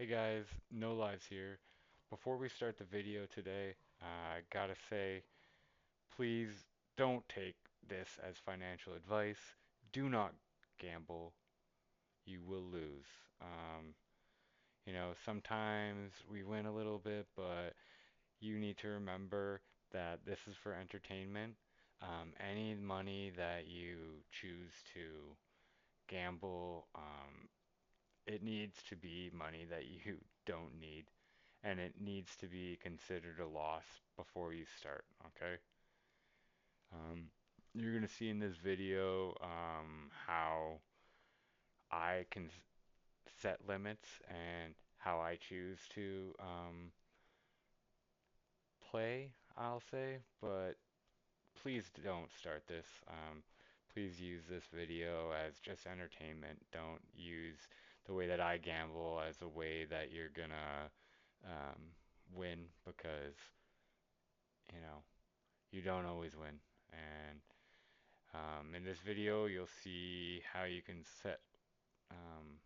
Hey guys, No Lives here. Before we start the video today, I gotta say, please don't take this as financial advice. Do not gamble. You will lose. Um, Sometimes we win a little bit, but you need to remember that this is for entertainment. Any money that you choose to gamble, it needs to be money that you don't need, and it needs to be considered a loss before you start, okay? Um, you're gonna see in this video how I can set limits and how I choose to play, I'll say, but please don't start this. Please use this video as just entertainment. Don't use the way that I gamble as a way that you're gonna um, win because, you know, you don't always win. And in this video, you'll see how you can set um,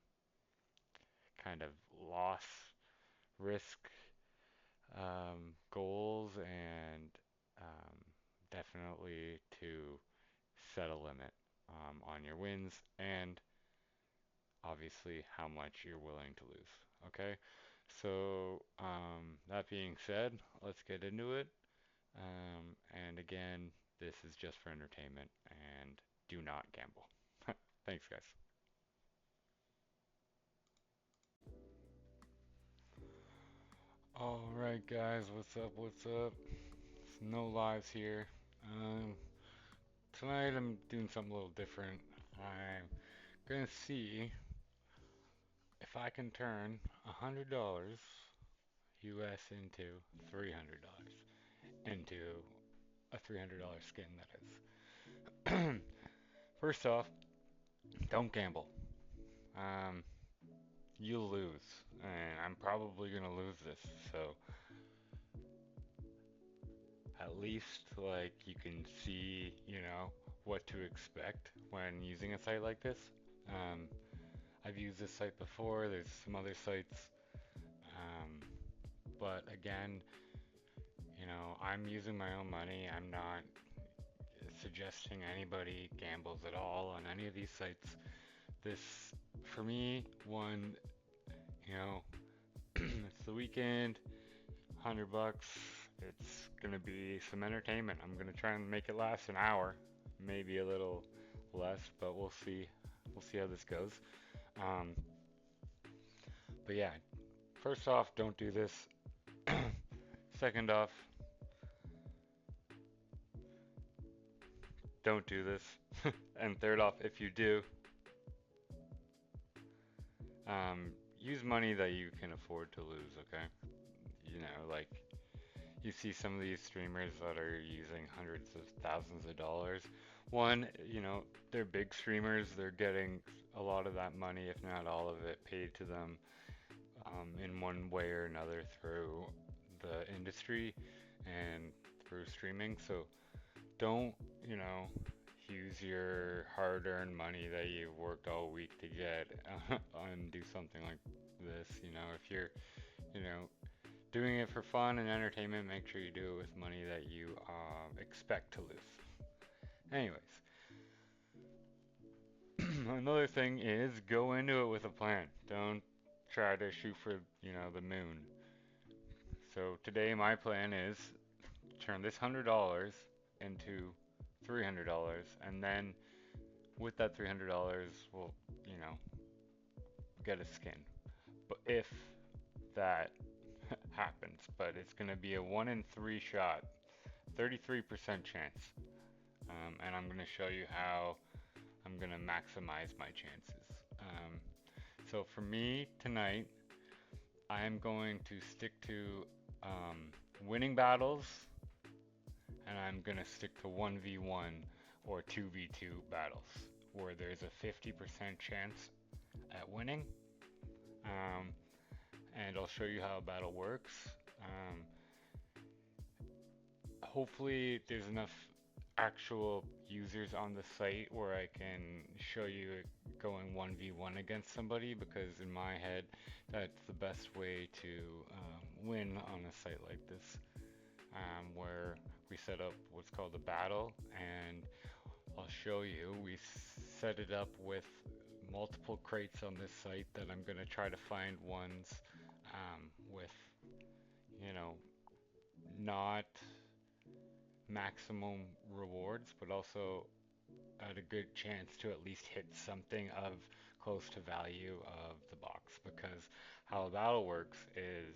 kind of loss risk goals and um, definitely to set a limit on your wins and obviously how much you're willing to lose. Okay, so that being said, let's get into it. And again, this is just for entertainment and do not gamble. Thanks, guys. All right, guys, what's up? What's up? It's No Lives here. Um, Tonight I'm doing something a little different. I'm gonna see if I can turn $100 US into $300 into a $300 skin, that is. First off, don't gamble. Um, you'll lose, and I'm probably gonna lose this. So at least like you can see, what to expect when using a site like this. Um, I've used this site before. There's some other sites, um, but again, I'm using my own money. I'm not suggesting anybody gambles at all on any of these sites. This, for me, one, you know, it's the weekend, $100. It's gonna be some entertainment. I'm gonna try and make it last an hour, maybe a little less, but we'll see. We'll see how this goes. Um, but yeah, first off, don't do this. Second off, don't do this. And third off, if you do, use money that you can afford to lose, okay? Like you see some of these streamers that are using hundreds of thousands of dollars. One, they're big streamers, they're getting a lot of that money, if not all of it, paid to them in one way or another through the industry and through streaming. So don't, use your hard-earned money that you've worked all week to get and do something like this. If you're, you know, doing it for fun and entertainment, make sure you do it with money that you expect to lose. Anyways, another thing is go into it with a plan. Don't try to shoot for, the moon. So today my plan is turn this $100 into $300, and then with that $300, we'll, you know, get a skin. But if that happens, but it's going to be a 1 in 3 shot, 33% chance. And I'm going to show you how I'm going to maximize my chances. So for me tonight, I'm going to stick to winning battles, and I'm going to stick to 1v1 or 2v2 battles where there's a 50% chance at winning. Um, and I'll show you how a battle works. Hopefully there's enough actual users on the site where I can show you it going 1v1 against somebody, because in my head that's the best way to win on a site like this, where we set up what's called a battle, and I'll show you. We set it up with multiple crates on this site that I'm going to try to find ones with, you know, not maximum rewards, but also at a good chance to at least hit something of close to value of the box. Because how a battle works is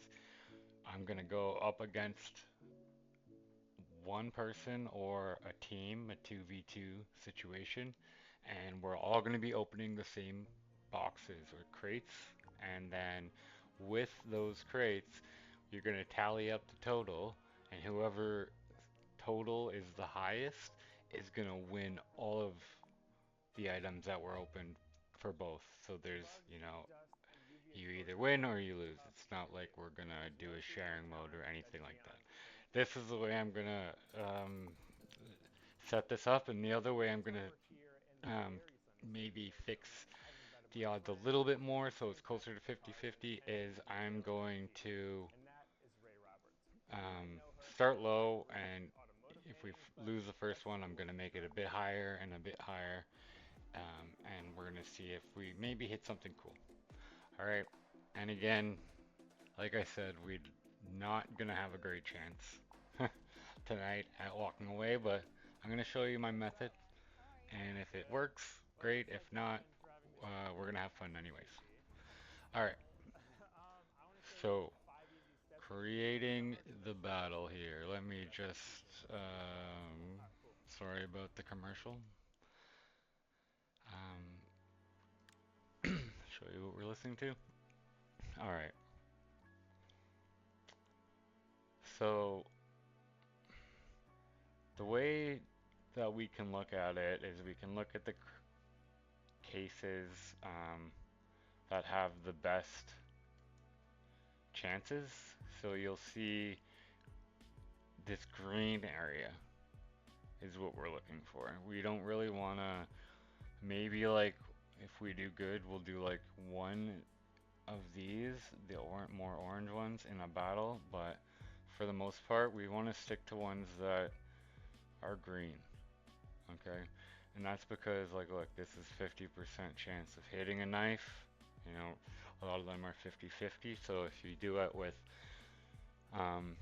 I'm going to go up against one person or a team, a 2v2 situation, and we're all going to be opening the same boxes or crates. And then with those crates, you're going to tally up the total, and whoever total is the highest is going to win all of the items that were opened for both. So there's, you either win or you lose. It's not like we're going to do a sharing mode or anything like that. This is the way I'm going to set this up, and the other way I'm going to maybe fix the odds a little bit more so it's closer to 50-50 is I'm going to start low, and if we lose the first one, I'm going to make it a bit higher and a bit higher, and we're going to see if we maybe hit something cool. All right, and again, like I said, we're not going to have a great chance tonight at walking away, but I'm going to show you my method, and if it works, great. If not, we're going to have fun anyways. All right, so creating the battle here. Let me just, sorry about the commercial. Show you what we're listening to. All right. So the way that we can look at it is we can look at the cases that have the best chances. So you'll see this green area is what we're looking for. We don't really want to, maybe like if we do good, we'll do like one of these, the more orange ones in a battle, but for the most part, we want to stick to ones that are green, okay? And that's because, like, look, this is 50% chance of hitting a knife. You know, a lot of them are 50-50, so if you do it with, um,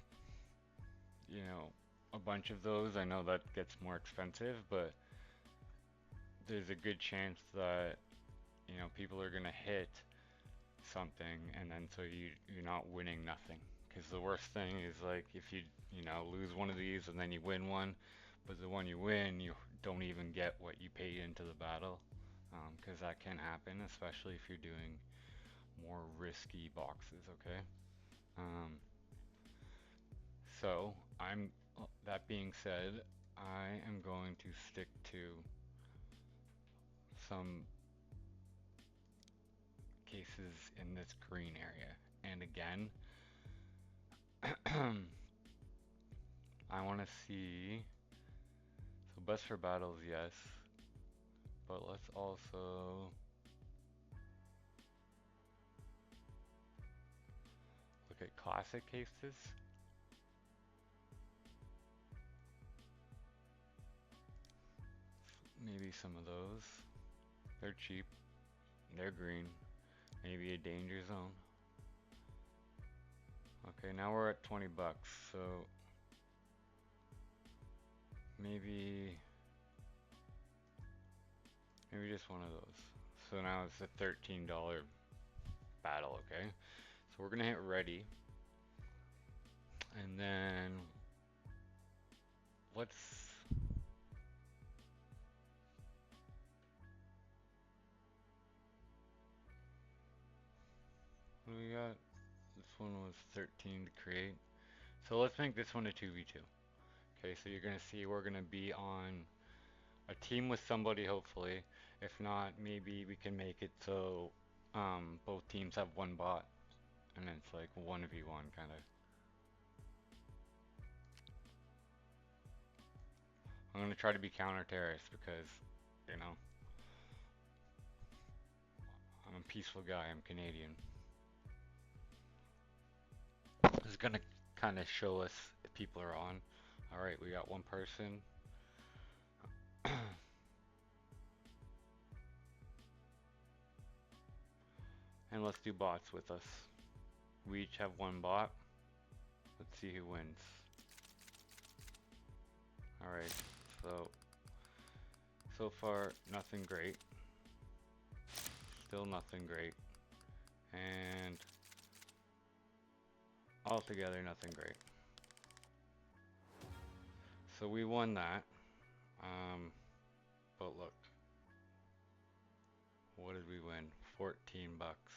a bunch of those, I know that gets more expensive, but there's a good chance that, people are gonna hit something, and then so you're not winning nothing. Because the worst thing is like if you lose one of these and then you win one, but the one you win you don't even get what you paid into the battle. Because that can happen, especially if you're doing more risky boxes. Okay. Um, so that being said, I am going to stick to some cases in this green area. And again, I want to see. So best for battles, yes. But let's also look at classic cases. Maybe some of those. They're cheap. They're green. Maybe a danger zone. Okay, now we're at 20 bucks. So maybe just one of those. So now it's a $13 battle, okay? So we're gonna hit ready. And then let's what do we got? This one was 13 to create. So let's make this one a 2v2. Okay, so you're gonna see we're gonna be on a team with somebody hopefully. If not, maybe we can make it so both teams have one bot and it's like 1v1 kind of. I'm gonna try to be counter-terrorist because, you know, I'm a peaceful guy. I'm Canadian. This is gonna kind of show us if people are on. All right, we got one person. And let's do bots with us. We each have one bot. Let's see who wins. Alright, so far nothing great. Still nothing great. And altogether nothing great. So we won that. But look. What did we win? 14 bucks.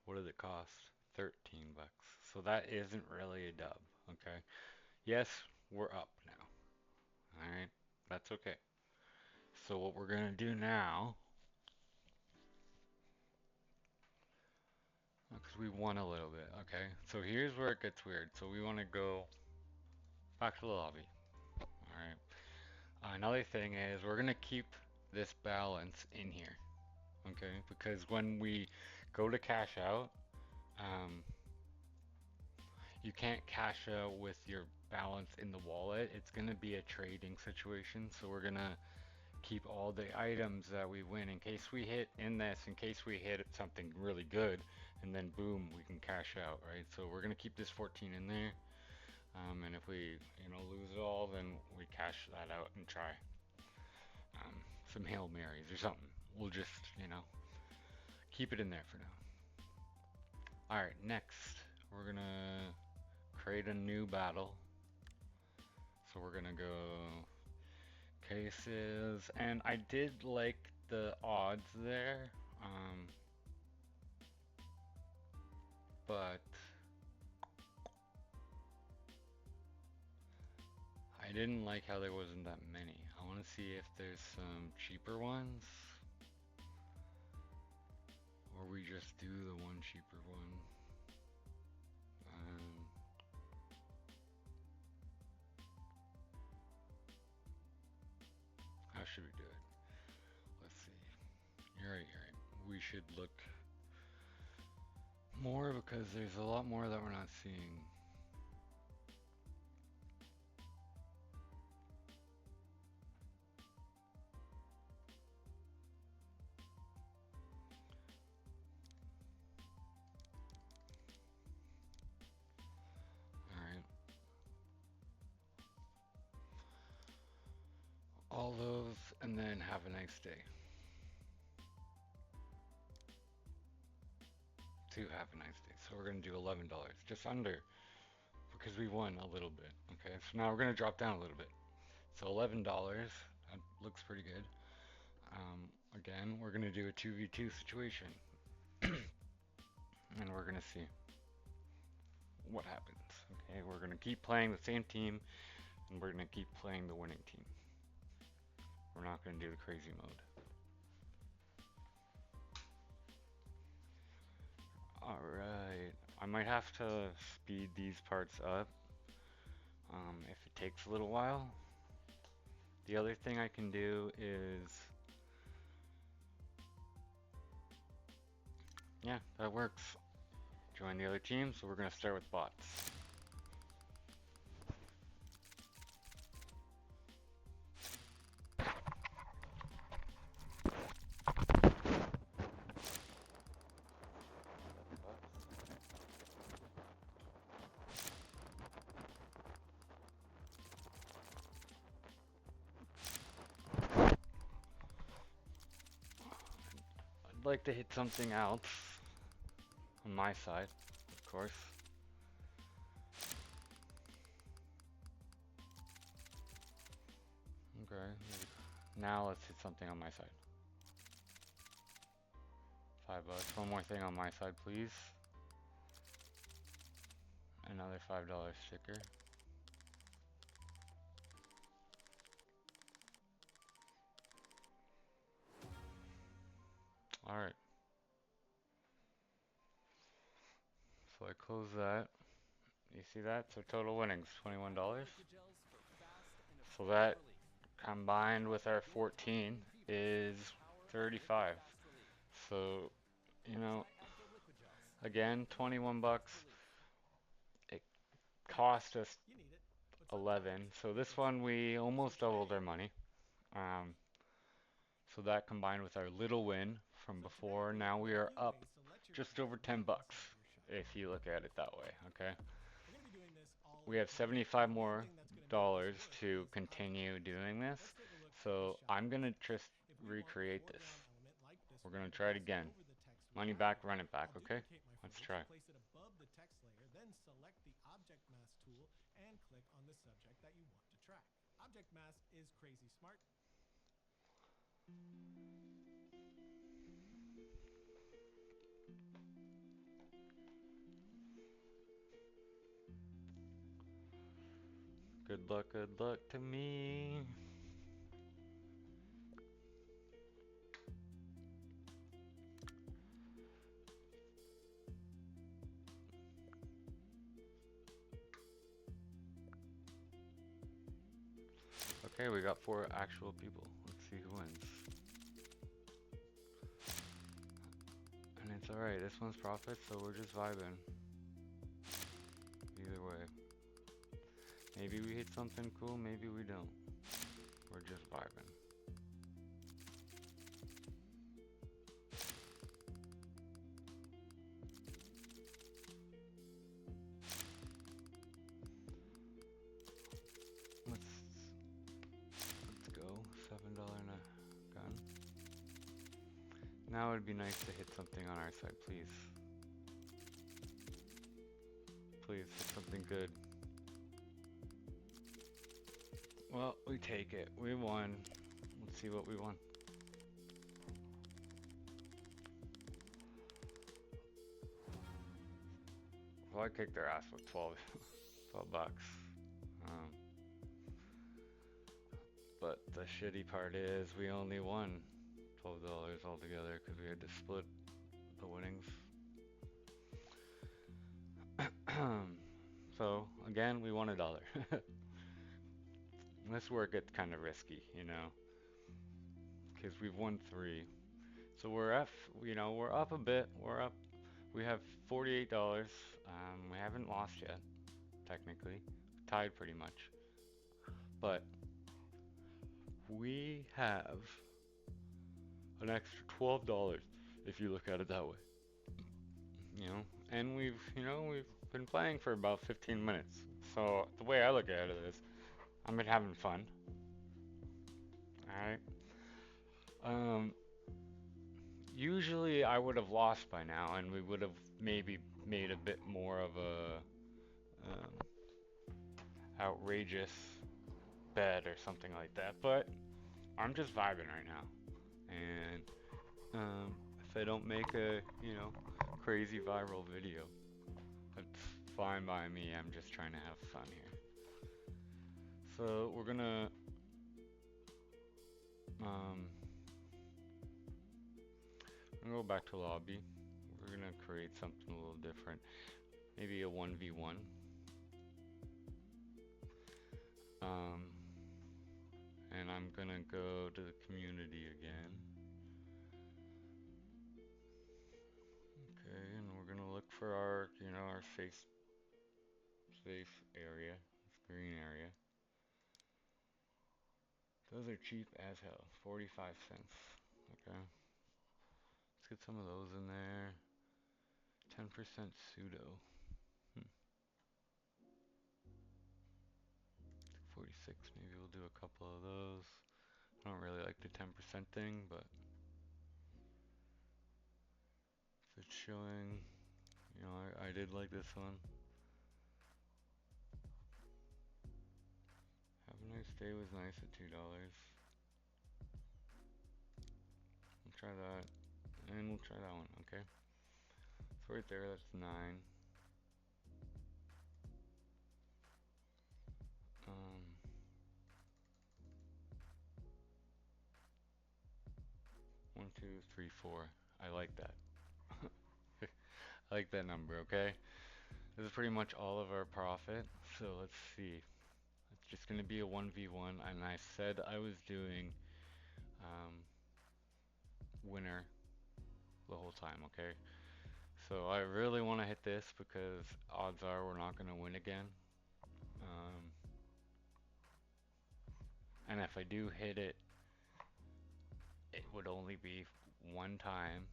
What did it cost? 13 bucks. So that isn't really a dub, okay? Yes, we're up now. Alright, that's okay. So what we're gonna do now, because we won a little bit, okay? So here's where it gets weird. So we want to go back to the lobby. Alright. Another thing is we're gonna keep this balance in here, okay? Because when we go to cash out, um, you can't cash out with your balance in the wallet. It's gonna be a trading situation, so we're gonna keep all the items that we win in case we hit in this, in case we hit something really good, and then boom, we can cash out, right? So we're gonna keep this 14 in there, and if we, lose it all, then we cash that out and try some Hail Marys or something. We'll just, keep it in there for now. All right, next we're gonna create a new battle. So we're gonna go cases, and I did like the odds there, but I didn't like how there wasn't that many. I want to see if there's some cheaper ones, or we just do the one cheaper one. How should we do it? Let's see. You're right, you're right. We should look more because there's a lot more that we're not seeing. Alright. All those, and then have a nice day. To have a nice day. So we're going to do $11, just under, because we won a little bit. Okay, so now we're going to drop down a little bit. So $11, that looks pretty good. Again, we're going to do a 2v2 situation. And we're going to see what happens. Okay, we're going to keep playing the same team, and we're going to keep playing the winning team. We're not going to do the crazy mode. Alright, I might have to speed these parts up if it takes a little while. The other thing I can do is, yeah, that works. Join the other team, so we're going to start with bots. I'd like to hit something else on my side, of course. Okay, now let's hit something on my side. $5. One more thing on my side, please. Another $5 sticker. Alright. So I close that. You see that? So total winnings, $21. So that combined with our 14 is 35. So, you know, again, 21 bucks. It cost us 11. So this one we almost doubled our money. Um, so that combined with our little win from before, now we are up just over 10 bucks if you look at it that way, okay? We have 75 more dollars to continue doing this. So I'm gonna just recreate this. We're gonna try it again. Money back, run it back, okay? Let's try. Good luck to me. Okay, we got 4 actual people. Let's see who wins. And it's alright, this one's profit, so we're just vibing. Either way. Maybe we hit something cool, maybe we don't. We're just vibing. Let's go. $7 and a gun. Now it'd be nice to hit something on our side, please. Please, hit something good. Well, we take it. We won. Let's see what we won. Well, I kicked their ass with 12 bucks. Um, but the shitty part is we only won $12 altogether because we had to split the winnings. So again, we won $1. This where it gets kind of risky, you know, because we've won 3. So we're up, we're up a bit. We're up. We have $48. We haven't lost yet, technically. Tied pretty much. But we have an extra $12 if you look at it that way. You know, and we've been playing for about 15 minutes. So the way I look at it is, I've been having fun. Alright. Usually I would have lost by now, and we would have maybe made a bit more of a outrageous bet or something like that. But I'm just vibing right now, and if I don't make a crazy viral video, that's fine by me. I'm just trying to have fun here. So we're gonna go back to lobby. We're gonna create something a little different. Maybe a 1v1. And I'm gonna go to the community again. Okay, and we're gonna look for our, our safe area, this green area. Those are cheap as hell, 45 cents. Okay, let's get some of those in there. 10% pseudo. 46, maybe we'll do a couple of those. I don't really like the 10% thing, but if it's showing, I did like this one. Have a nice day was nice at $2. We'll try that, and we'll try that one, okay? So right there, that's 9. 1, 2, 3, 4. I like that. I like that number, okay? This is pretty much all of our profit. So let's see. It's just gonna be a 1v1, and I said I was doing um, winner the whole time, okay? So I really want to hit this because odds are we're not gonna win again. Um, and if I do hit it, it would only be one time,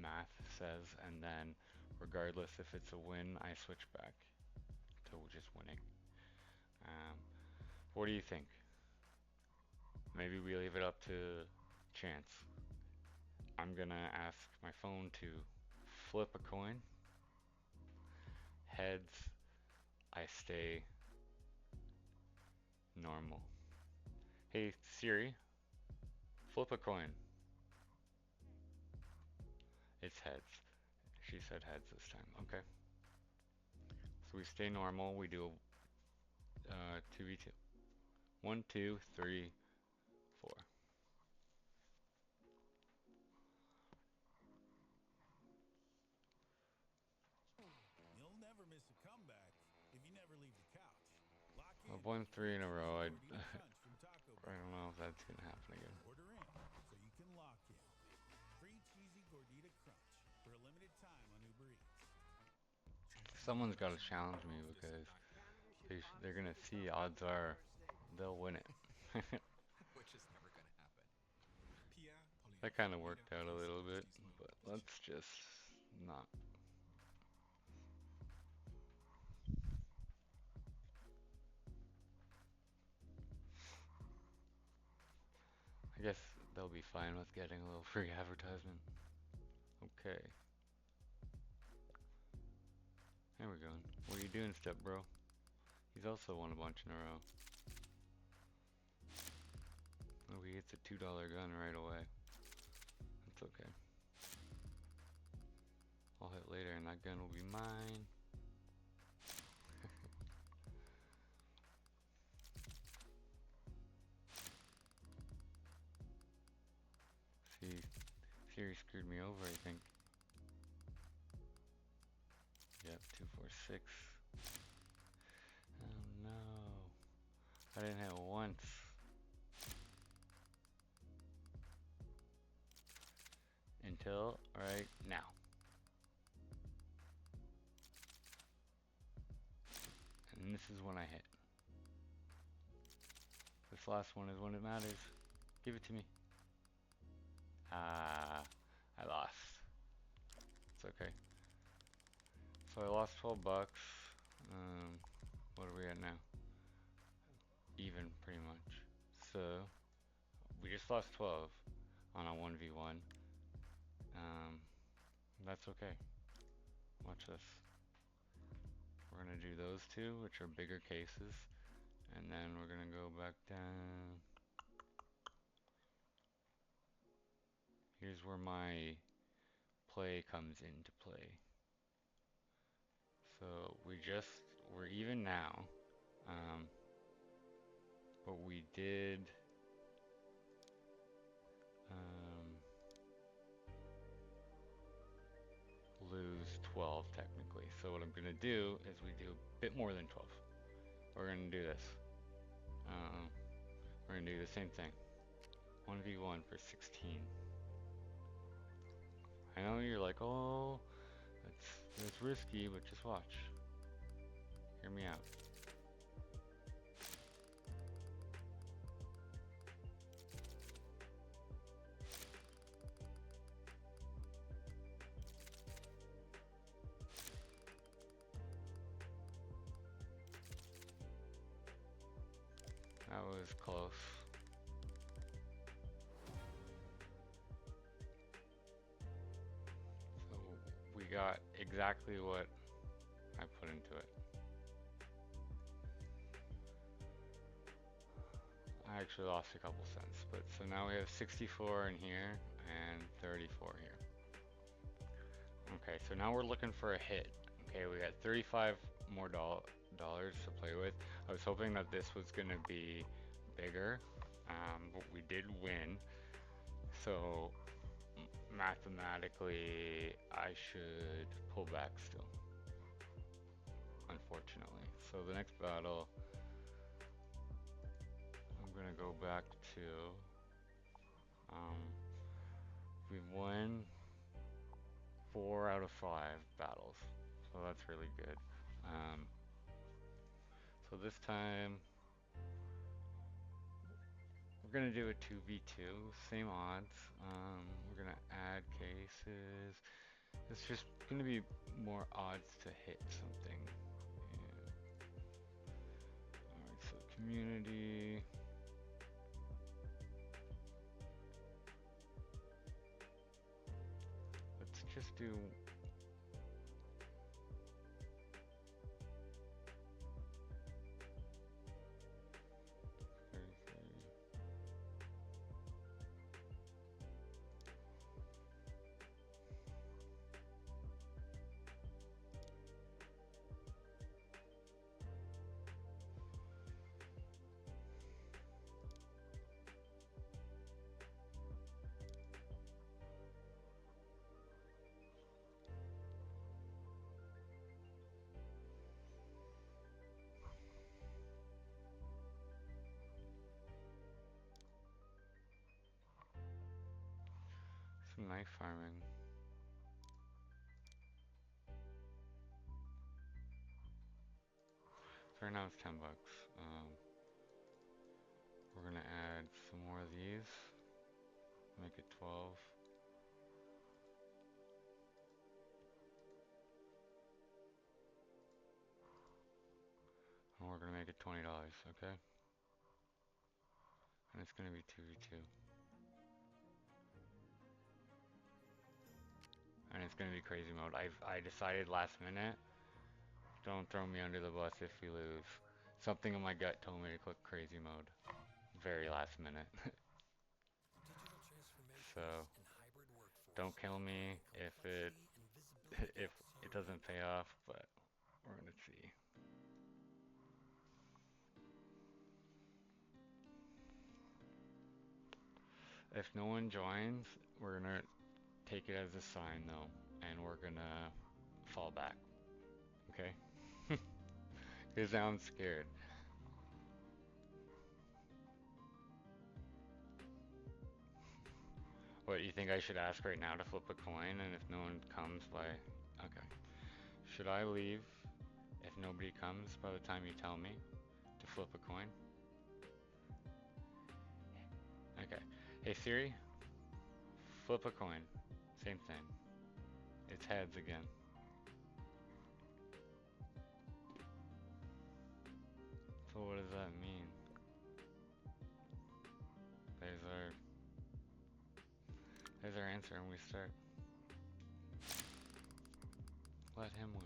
math says, and then regardless if it's a win, I switch back to just winning. Um, what do you think? Maybe we leave it up to chance. I'm gonna ask my phone to flip a coin. Heads, I stay normal. Hey Siri, flip a coin. It's heads. She said heads this time. Okay. So we stay normal. We do 2v2. 1, 2, 3, 4. You'll never miss a comeback if you never leave the couch. Lock in I've won 3 in a row. I gordita crunch from Taco I Bell. don't know if that's gonna happen again. Order in so you can lock in. Free cheesy gordita crunch for a limited time on Uber Eats. Someone's got to challenge me because they're gonna see odds are they'll win it. Which is never gonna happen. That kind of worked out a little bit, but let's just not. I guess they'll be fine with getting a little free advertisement. Okay. There we go. What are you doing, step bro? He's also won a bunch in a row. Oh, he hits a $2 gun right away. That's okay. I'll hit later and that gun will be mine. See, Siri screwed me over, I think. Yep, 246. Oh no. I didn't hit once. Until right now. And this is when I hit. This last one is when it matters. Give it to me. Ah, I lost. It's okay. So I lost 12 bucks. What are we at now? Even, pretty much. So, we just lost 12 on a 1v1. That's okay. Watch this. We're gonna do those two, which are bigger cases, and then we're gonna go back down. Here's where my play comes into play. So we're even now, but we did lose 12 technically. So what I'm gonna do is we do a bit more than 12. We're gonna do this. We're gonna do the same thing. 1v1 for 16. I know you're like, oh, that's risky, but just watch. Hear me out. That was close. So we got exactly what I put into it. I actually lost a couple cents, but so now we have 64 in here and 34 here. Okay, so now we're looking for a hit. Okay, we got 35 more dollars to play with. I was hoping that this was gonna be bigger, but we did win. So mathematically, I should pull back still. unfortunately. So the next battle, I'm gonna go back to, um, we won 4 out of 5 battles, so that's really good. Um, so this time, we're gonna do a 2v2, same odds. We're gonna add cases. It's just gonna be more odds to hit something. Yeah. Alright, so community. Let's just do. Some knife farming. So right now it's 10 bucks. We're gonna add some more of these. Make it 12. And we're gonna make it $20, okay? And it's gonna be 2v2. And it's gonna be crazy mode. I decided last minute. Don't throw me under the bus if we lose. Something in my gut told me to click crazy mode. Very last minute. Digital transformations So and hybrid workforce don't kill me bring if it complexity and visibility if to it your doesn't pay income. off, but we're gonna see. If no one joins, we're gonna take it as a sign though, and we're gonna fall back. Okay? Because now I'm scared. What, you think I should ask right now to flip a coin, and if no one comes by... Okay. Should I leave if nobody comes by the time you tell me to flip a coin? Okay. Hey Siri, flip a coin. Same thing. It's heads again. So what does that mean? There's our there's our answer, and we start. Let him win.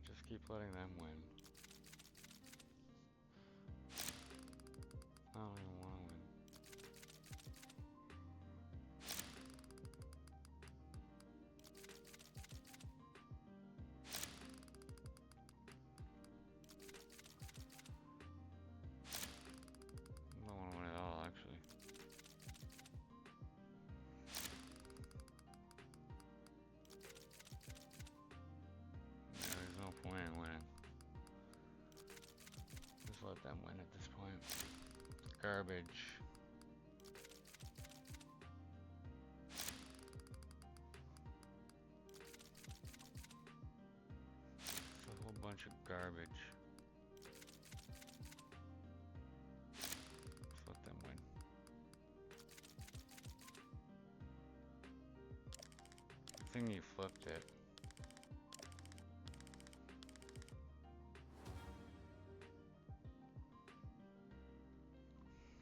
Just keep letting them win. I don't even want to win. I don't want to win at all, actually. Yeah, there's no point in winning. Just let them win at this point. Garbage. It's a whole bunch of garbage. Just let them win. Good thing you flipped it.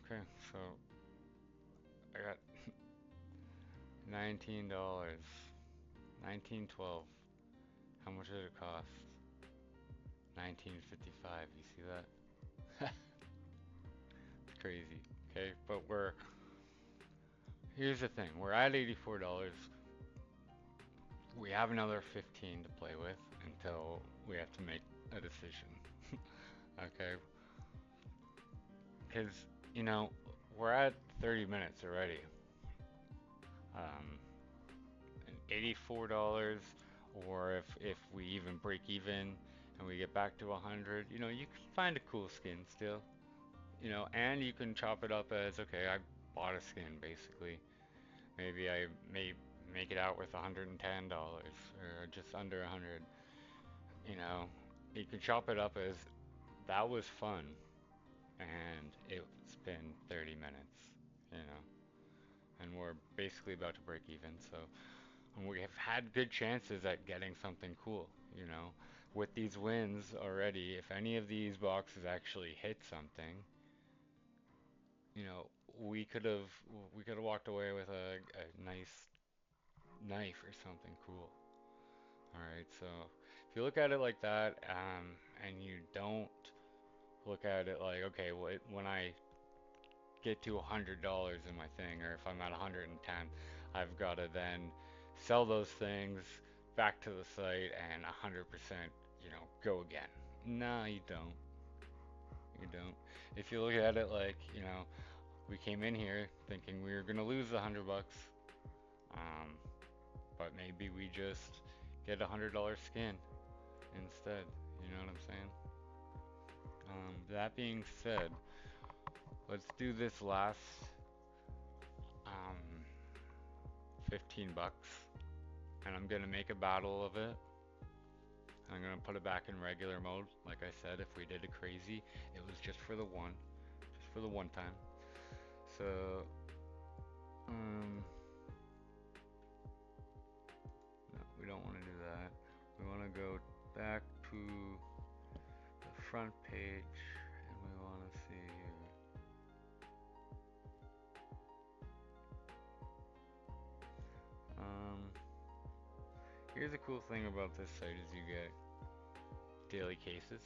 Okay, so I got $19. 19.12. How much did it cost? 19.55. You see that? It's crazy. Okay, but here's the thing. We're at $84. We have another 15 to play with until we have to make a decision. Okay? Because, you know, we're at 30 minutes already. Um, and $84, or if we even break even and we get back to 100, you know, you can find a cool skin still, you know, and you can chop it up as, okay, I bought a skin basically. Maybe I may make it out with $110 or just under 100, you know. You can chop it up as that was fun and it's been 30 minutes, you know, and we're basically about to break even, so and we have had good chances at getting something cool, you know. With these wins already, if any of these boxes actually hit something, you know, we could have we could have walked away with a nice knife or something cool. All right, so if you look at it like that, and you don't look at it like, okay, well, when I get to $100 in my thing, or if I'm at 110, I've got to then sell those things back to the site and 100%, you know, go again. No, you don't. You don't. If you look at it like, you know, we came in here thinking we were gonna lose $100, um, but maybe we just get $100 skin instead. You know what I'm saying? That being said, let's do this last um, 15 bucks, and I'm gonna make a battle of it. I'm gonna put it back in regular mode. Like I said, if we did a crazy, it was just for the just for the one time. So, um, no, we don't want to do that. We want to go back to the front page, and we want to see here. Um, Here's a cool thing about this site is you get daily cases.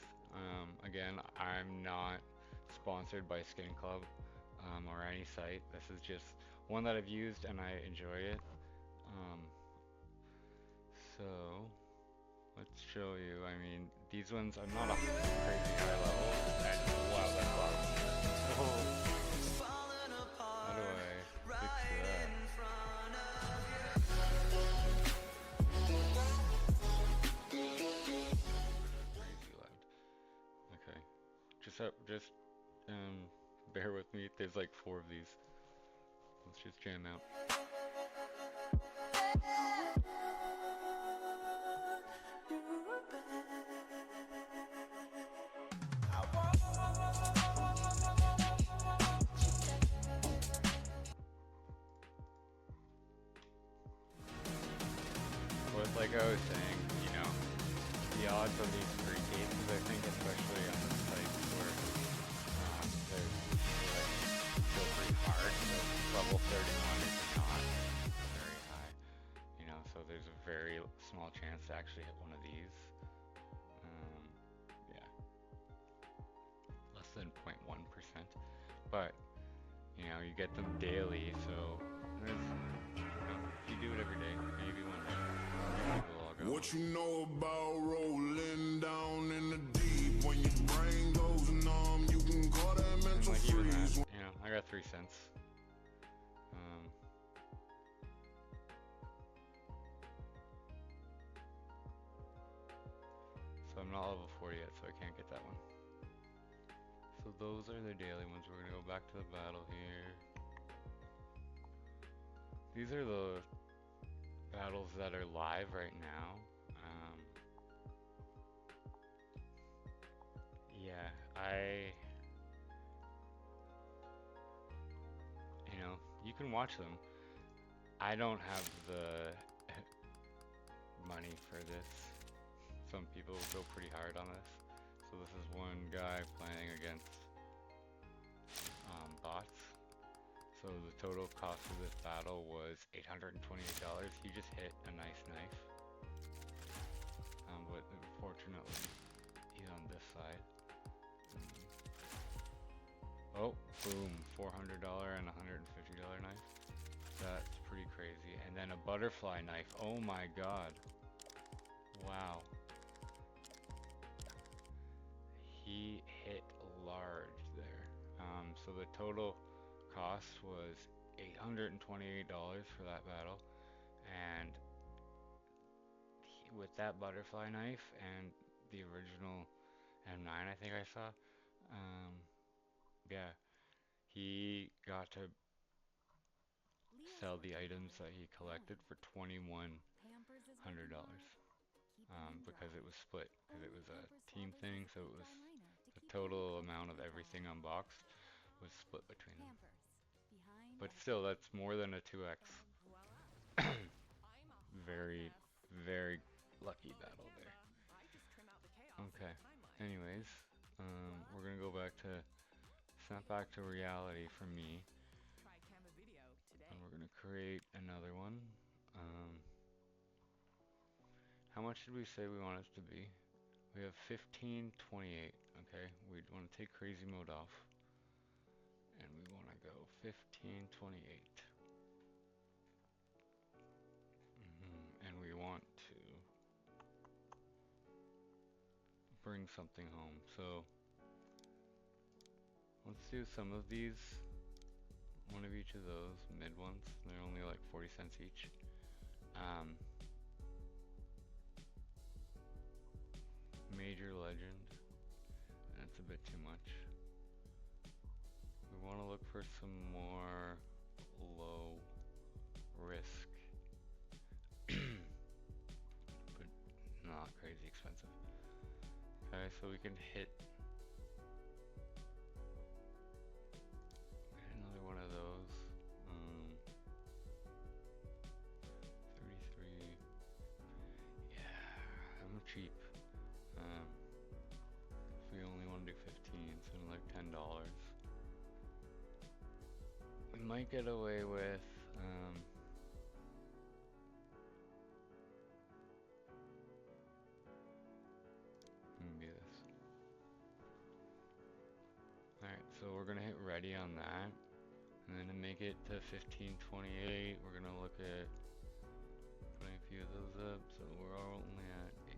Again, I'm not sponsored by Skin.Club or any site. This is just one that I've used and I enjoy it. Um, so let's show you. I mean, these ones are not a crazy high level. And wow, that's loud. Oh, how do I fix that? Crazy loud. Okay, just bear with me. There's like 4 of these. Let's just jam out. But like I was saying, you know, the odds on these free cases, I think, especially on the sites where they're like still pretty hard. So level 31 is not very high, you know. So there's a very small chance to actually hit one of these. Um, yeah, less than 0.1%. But you know, you get them daily, so there's, you know, if you do it every day, maybe one day, maybe we'll all go. What you know about rolling down in the deep? When your brain goes numb, you can call that And mental like even that, freeze. you know, I got 3 cents. So I'm not level 4 yet, so I can't get that one. So those are the daily ones. We're gonna go back to the battle here. These are the battles that are live right now. Yeah, you know, you can watch them. I don't have the money for this. Some people go pretty hard on this. So this is one guy playing against bots. So the total cost of this battle was $828. He just hit a nice knife. But unfortunately, he's on this side. Oh, boom, $400 and $150 knife. That's pretty crazy. And then a butterfly knife. Oh my god. Wow. He hit large there. So the total cost was $828 for that battle, and with that butterfly knife and the original M9 I think I saw, um, yeah, he got to sell the items that he collected for $2,100 because it was split, because it was a team thing, so it was the total amount of everything unboxed was split between them. But still, that's more than a 2x. Very, very lucky battle there. Okay. Anyways, we're gonna go back to snap back to reality for me, and we're gonna create another one. Um, how much did we say we want it to be? We have 1528. Okay, we want to take crazy mode off, and we want to go 1528. And we want to bring something home. So let's do some of these. One of each of those mid ones. They're only like 40 cents each. Major legend. That's a bit too much. We want to look for some more low risk, but not crazy expensive. Okay, so we can hit another one of those. 33. Yeah, I'm cheap. If we only want to do 15, so like $10. We might get away with maybe this. Alright, so we're gonna hit ready on that. And then to make it to 1528, we're gonna look at putting a few of those up. So we're only at 8.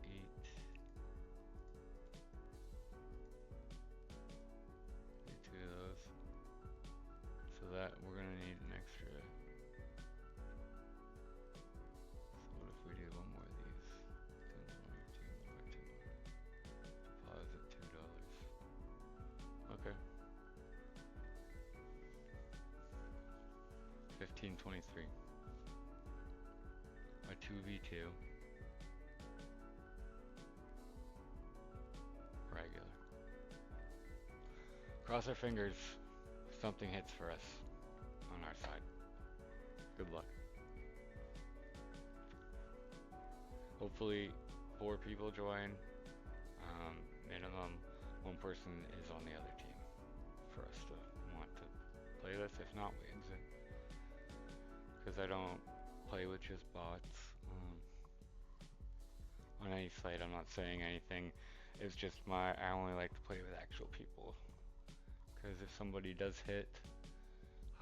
Do 2 of those. So that we're gonna need an extra. So what if we do one more of these? Deposit $2. Okay. 1523. A 2v2. Regular. Cross our fingers. Something hits for us on our side. Good luck. Hopefully 4 people join. Minimum 1 person is on the other team for us to want to play this. If not, we exit. Because I don't play with just bots. On any site, I'm not saying anything. It's just I only like to play with actual people. Because if somebody does hit,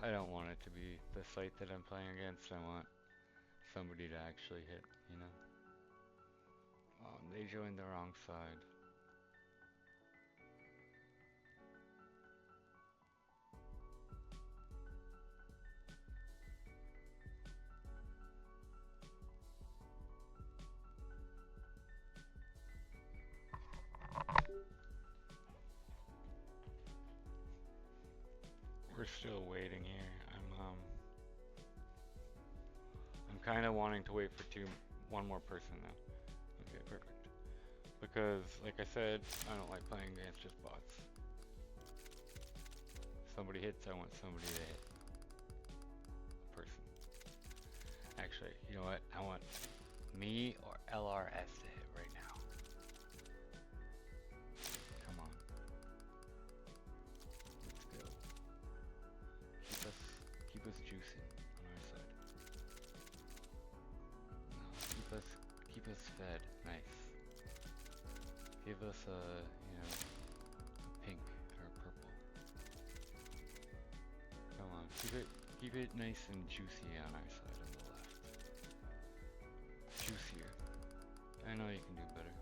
I don't want it to be the site that I'm playing against. I want somebody to actually hit, you know? They joined the wrong side. We're still waiting here. I'm kind of wanting to wait for one more person though. Okay, perfect. Because, like I said, I don't like playing against just bots. If somebody hits, I want somebody to hit. A person. Actually, you know what? I want me or LRS to hit right now. Come on. Let's go. Keep us juicing on our side. No, keep us fed. Nice. Give us a, pink or purple. Come on, keep it nice and juicy on our side on the left. Juicier. I know you can do better.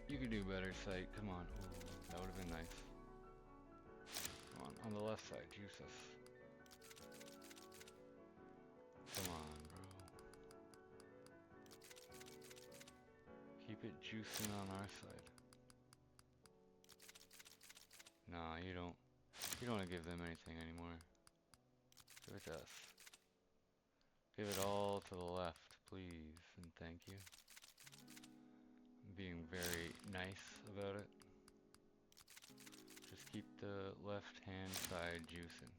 You can do better, site. Come on. Ooh, that would have been nice. on the left side, juice us. Come on, bro. Keep it juicing on our side. Nah, you don't. You don't want to give them anything anymore. Give it to us. Give it all to the left, please, and thank you. I'm being very nice about it. Just keep the left-hand side juicier.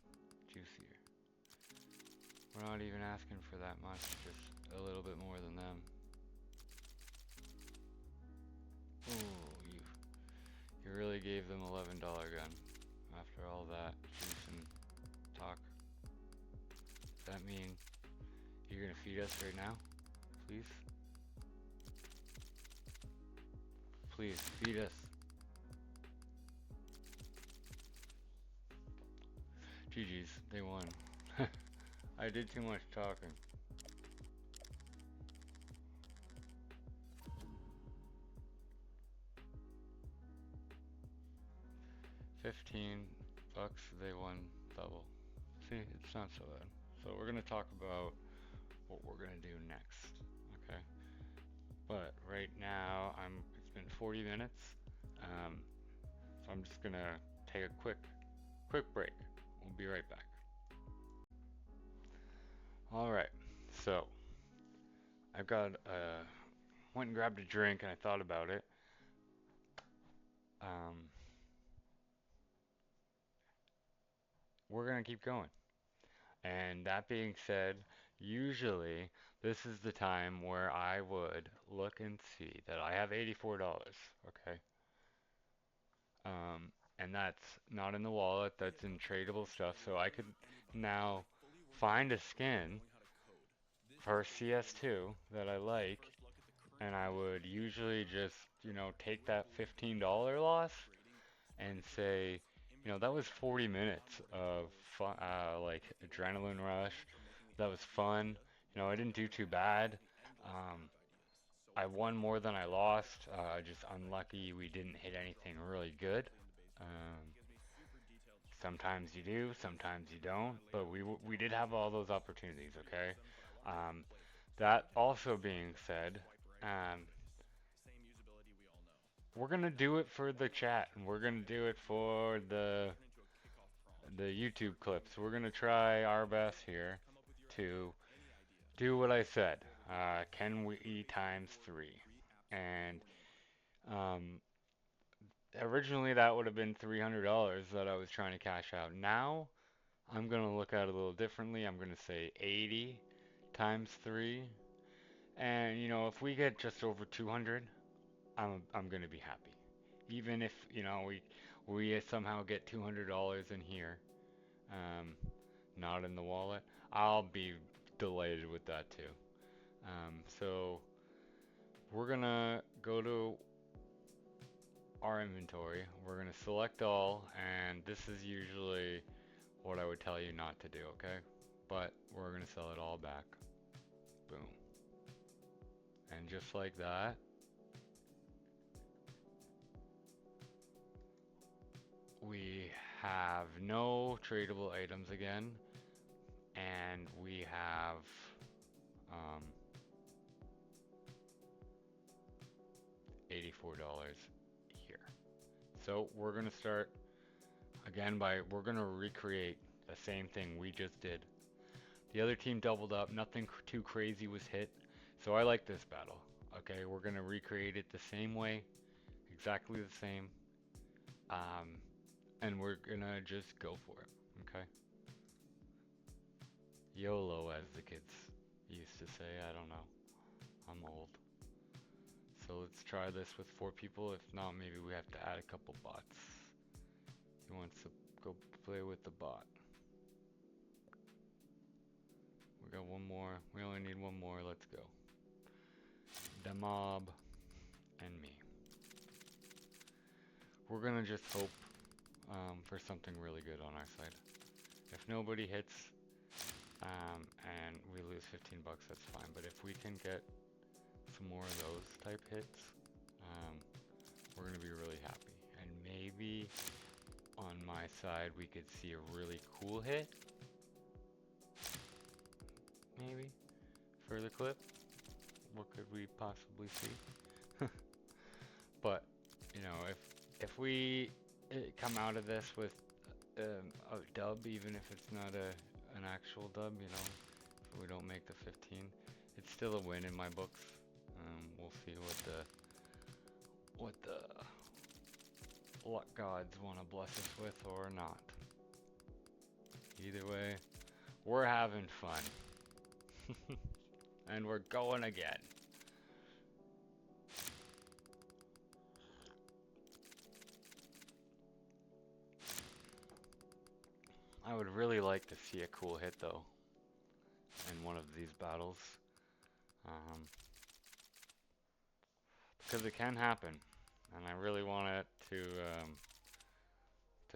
We're not even asking for that much, just a little bit more than them. Ooh, you really gave them $11 gun after all that juice and talk. Does that mean you're gonna feed us right now? Please? Please, feed us. GG's, they won. I did too much talking. $15, they won double. See, it's not so bad. So we're gonna talk about what we're gonna do next, okay? But right now, it's been 40 minutes, so I'm just gonna take a quick break. We'll be right back. All right, so I've got went and grabbed a drink and I thought about it. Um, we're gonna keep going. And that being said, usually this is the time where I would look and see that I have $84, okay? And that's not in the wallet, that's in tradable stuff. So I could now find a skin for CS2 that I like, and I would usually just, take that $15 loss and say, that was 40 minutes of fun, like adrenaline rush. That was fun. I didn't do too bad. Um, I won more than I lost. Just unlucky we didn't hit anything really good. Um, Sometimes you do, sometimes you don't, but we did have all those opportunities, okay? Um, that also being said, um, we're gonna do it for the chat, and we're gonna do it for the YouTube clips. We're gonna try our best here to do what I said. Can we eat times three? And um, originally that would have been $300 that I was trying to cash out. Now I'm gonna look at it a little differently. I'm gonna say 80 times three, and if we get just over 200, I'm gonna be happy. Even if we somehow get $200 in here, um, not in the wallet, I'll be delighted with that too. So we're gonna go to our inventory. We're gonna select all, and this is usually what I would tell you not to do, okay? But we're gonna sell it all back. Boom. And just like that, we have no tradable items again, and we have um, $84 here. So we're gonna start again we're gonna recreate the same thing we just did. The other team doubled up, nothing too crazy was hit, so I like this battle. Okay, we're gonna recreate it the same way, exactly the same, um, and we're gonna just go for it. Okay. YOLO, as the kids used to say. I don't know. I'm old. So let's try this with 4 people. If not, maybe we have to add a couple bots. Who wants to go play with the bot? We got one more. We only need one more. Let's go. The mob and me. We're gonna just hope for something really good on our side. If nobody hits and we lose 15 bucks, that's fine. But if we can get some more of those type hits, we're gonna be really happy. And maybe on my my side, we could see a really cool hit, maybe, for the clip. What could we possibly see? But, you know, if we come out of this with a dub, even if it's not an actual dub, you know, if we don't make the 15, it's still a win in my books. We'll see what the luck gods want to bless us with or not. Either way, we're having fun. And we're going again. I would really like to see a cool hit though in one of these battles. Um, because it can happen. And I really want it to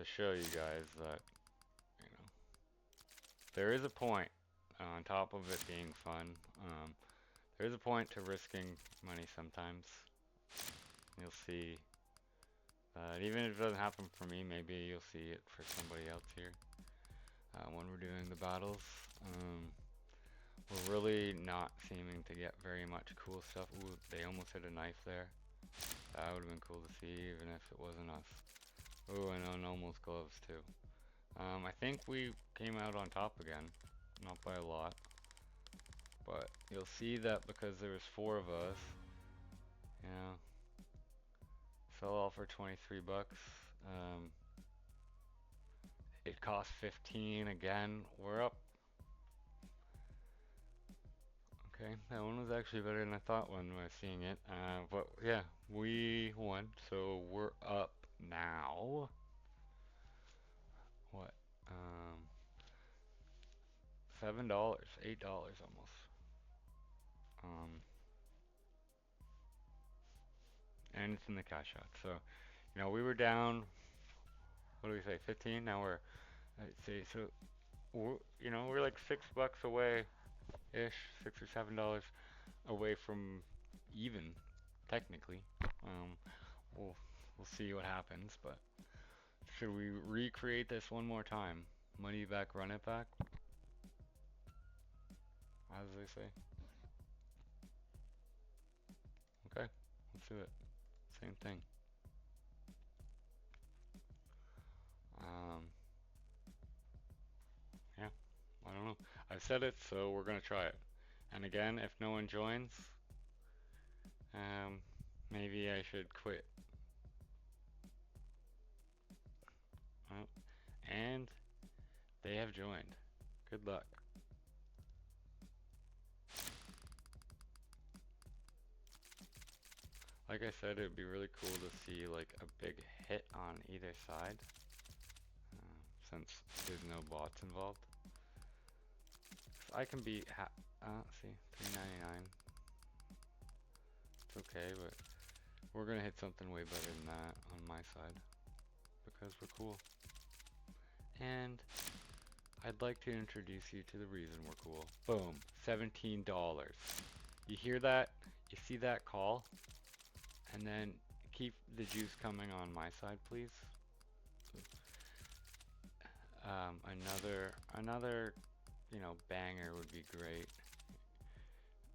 show you guys that, you know, there is a point on top of it being fun. There is a point to risking money sometimes. You'll see even if it doesn't happen for me, maybe you'll see it for somebody else here when we're doing the battles. We're really not seeming to get very much cool stuff. Ooh, they almost hit a knife there. That would have been cool to see even if it wasn't us. Ooh, and almost gloves too. I think we came out on top again, not by a lot. But you'll see that because there was 4 of us, you know, sell all for 23 bucks. It cost 15 again. We're up. Okay, that one was actually better than I thought when I was seeing it. But yeah, we won, so we're up now. What? $7, $8 almost. And it's in the cash out. So, you know, we were down. What do we say? 15. Now we're. I'd say so. You know, we're like $6 away, ish, $6 or $7 away from even, technically. We'll we'll see what happens, but should we recreate this one more time? Money back, run it back, as they say. Okay, let's do it. Same thing. Um, yeah, I don't know. I've said it, so we're gonna try it. And again, if no one joins, maybe I should quit. Oh, and they have joined. Good luck. Like I said, it'd be really cool to see like a big hit on either side, since there's no bots involved. I can be see, $3.99. It's okay, but we're gonna hit something way better than that on my side because we're cool. And I'd like to introduce you to the reason we're cool. Boom, $17. You hear that? You see that call? And then keep the juice coming on my side, please. Another, you know, banger would be great.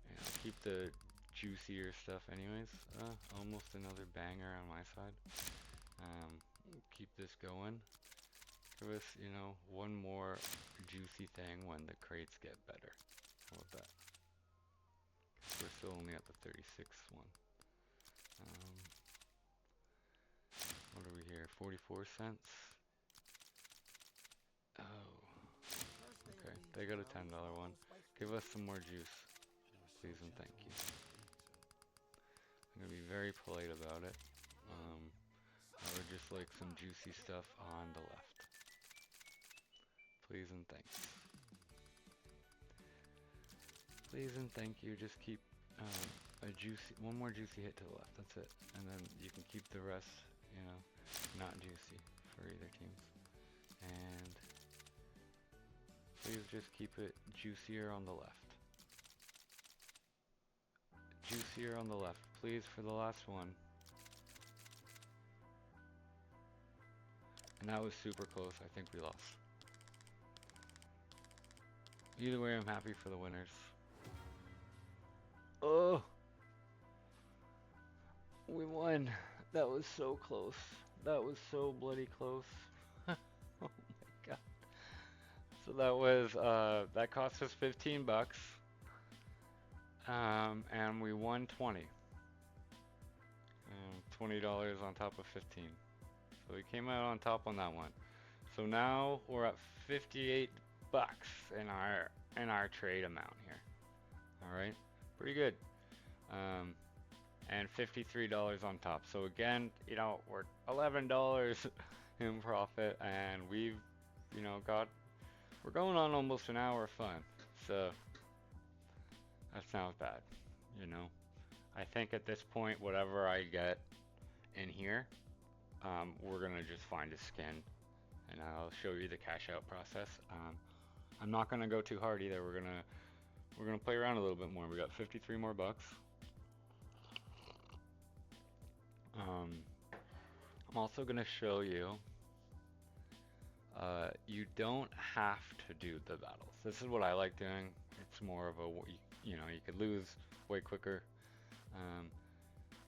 You know, keep the juicier stuff anyways. Almost another banger on my side. Keep this going. Give us, you know, one more juicy thing when the crates get better. How about that? We're still only at the 36th one. What are we here? 44 cents? Oh. Okay, they got a $10 one. Give us some more juice, please and thank you. I'm gonna be very polite about it. I would just like some juicy stuff on the left. Please and thanks. Please and thank you. Just keep one more juicy hit to the left. That's it. And then you can keep the rest, you know, not juicy for either teams. And please just keep it juicier on the left. Juicier on the left, please, for the last one. And that was super close. I think we lost. Either way, I'm happy for the winners. Oh, we won. That was so close. That was so bloody close. Oh my god. So that was that cost us 15 bucks. And we won 20. $20 on top of 15. So we came out on top on that one. So now we're at 58 bucks in our trade amount here. All right, pretty good. Um, and $53 on top. So again, you know, we're $11 in profit, and we've, you know, we're going on almost an hour of fun. So that's not bad, you know. I think at this point, whatever I get in here, we're gonna just find a skin, and I'll show you the cash out process. I'm not gonna go too hard either. We're gonna play around a little bit more. We got 53 more bucks. I'm also gonna show you. You don't have to do the battles. This is what I like doing. It's more of a, you know, you could lose way quicker.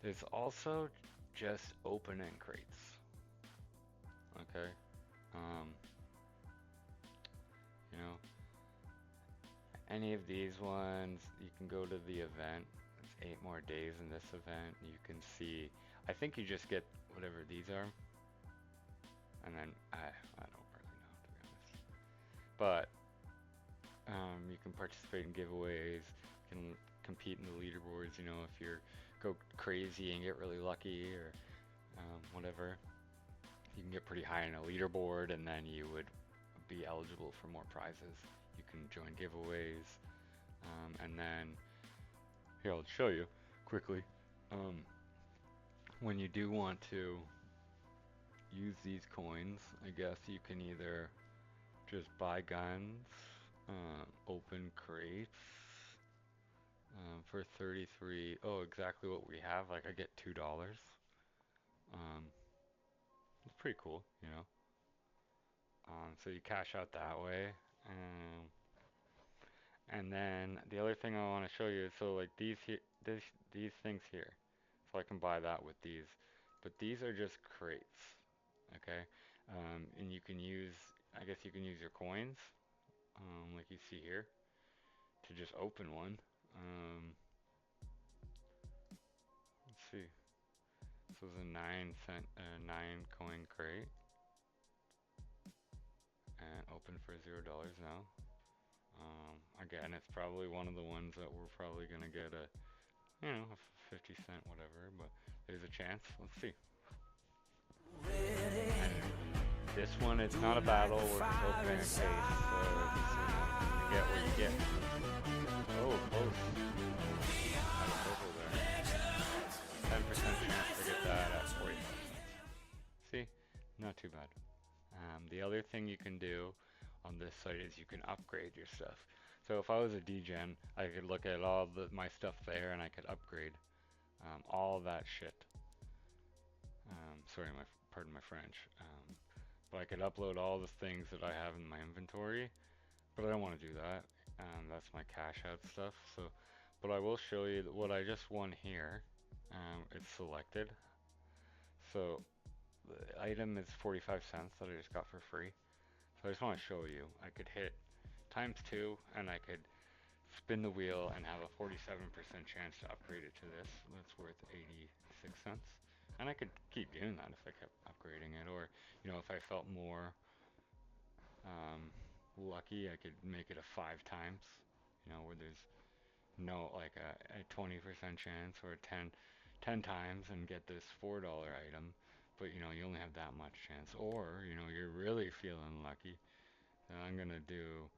There's also just opening crates. Okay. You know, any of these ones, you can go to the event. It's 8 more days in this event. You can see, I think you just get whatever these are. And then, I don't really know, to be honest. But, you can participate in giveaways, you can compete in the leaderboards, you know, if you're go crazy and get really lucky or whatever. You can get pretty high in a leaderboard and then you would be eligible for more prizes. You can join giveaways, and then here I'll show you quickly. When you do want to use these coins, I guess you can either just buy guns, open crates for 33. Oh, exactly what we have. Like I get $2. It's pretty cool, you know. So you cash out that way. And then the other thing I want to show you is so like these things here. So I can buy that with these. But these are just crates. Okay? And you can use, I guess you can use your coins, like you see here, to just open one. Let's see. This was a 9 cent, 9 coin crate. And open for $0 now. Again, it's probably one of the ones that we're probably gonna get a, you know, a 50 cent whatever, but there's a chance. Let's see. And this one, it's not a battle, we're just opening a case, so it's, you get what you get. Oh, close. That's a purple there. 10% chance to get that at 45 cents. See? Not too bad. The other thing you can do on this site is you can upgrade your stuff. So if I was a degen, I could look at all my stuff there and I could upgrade all that shit. Sorry, pardon my French. But I could upload all the things that I have in my inventory, but I don't want to do that. That's my cash out stuff. So, but I will show you what I just won here. It's selected. So the item is 45 cents that I just got for free. So I just want to show you. I could hit ×2 and I could spin the wheel and have a 47% chance to upgrade it to this. That's worth 86 cents. And I could keep doing that if I kept upgrading it, or, you know, if I felt more lucky, I could make it a 5 times, you know, where there's no, like a 20% chance, or a 10 times and get this $4 item, but, you know, you only have that much chance. Or, you know, you're really feeling lucky, then I'm gonna do,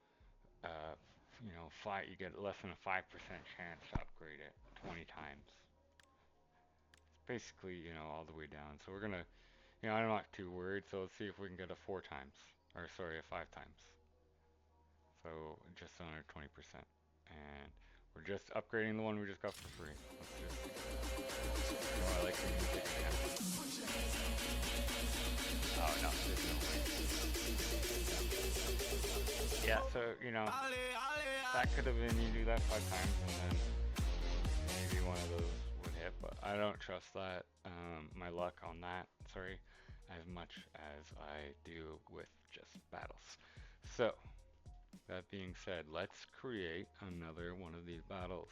you know, you get less than a 5% chance to upgrade it 20 times. Basically, you know, all the way down. So we're gonna, you know, I'm not too worried. So let's see if we can get a 4 times, or sorry, a 5 times. So just under 20%, and we're just upgrading the one we just got for free. Let's just, oh, I like the music again. Oh no, there's no way. you know, that could have been you do that 5 times and then maybe one of those would hit, but I don't trust that, my luck on that, sorry, as much as I do with just battles. So, that being said, let's create another one of these battles.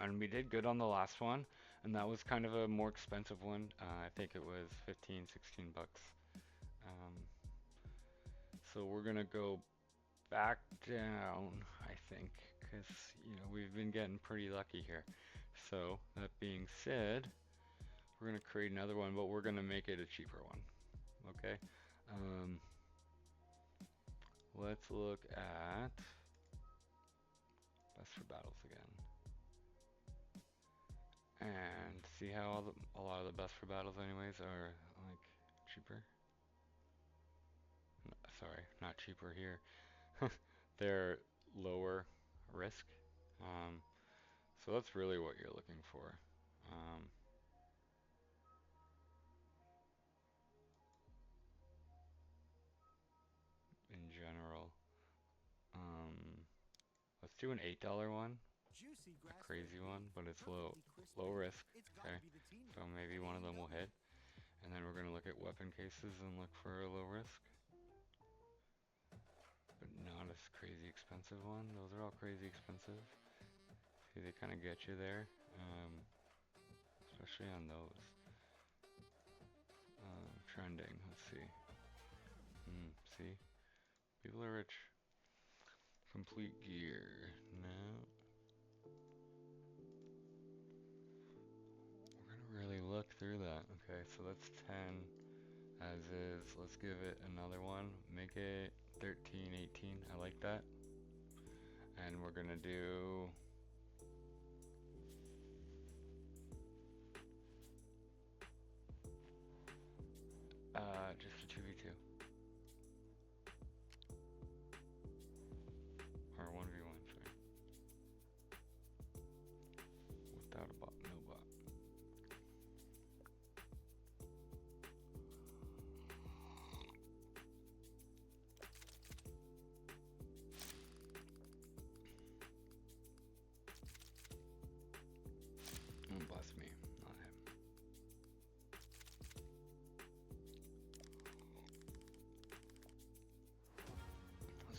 And we did good on the last one, and that was kind of a more expensive one. I think it was 15, 16 bucks. Um, so we're gonna go back down, I think, because we've been getting pretty lucky here. So that being said, we're gonna create another one, but we're gonna make it a cheaper one. Okay. Um, let's look at best for battles again, and see how a lot of the best for battles, anyways, are like cheaper. Sorry, not cheaper here. They're lower risk. Um, so that's really what you're looking for. Um, in general. Um, let's do an $8 one, Juicy a grass-fed crazy beef, one, but it's perfectly crispy. low risk. It's Okay, gotta be the team so milk. maybe one of them will Yummy. hit, and then we're gonna look at weapon cases and look for a low risk, but not as crazy expensive one. Those are all crazy expensive. See, they kind of get you there, especially on those. Trending. Let's see. See, people are rich. Complete gear. No. We're gonna really look through that. Okay, so that's 10 as is. Let's give it another one. Make it 13, 18. I like that. And we're gonna do just a 2v2 or 1v1. Sorry, without a bot, no bot. Oh, bless me, not him.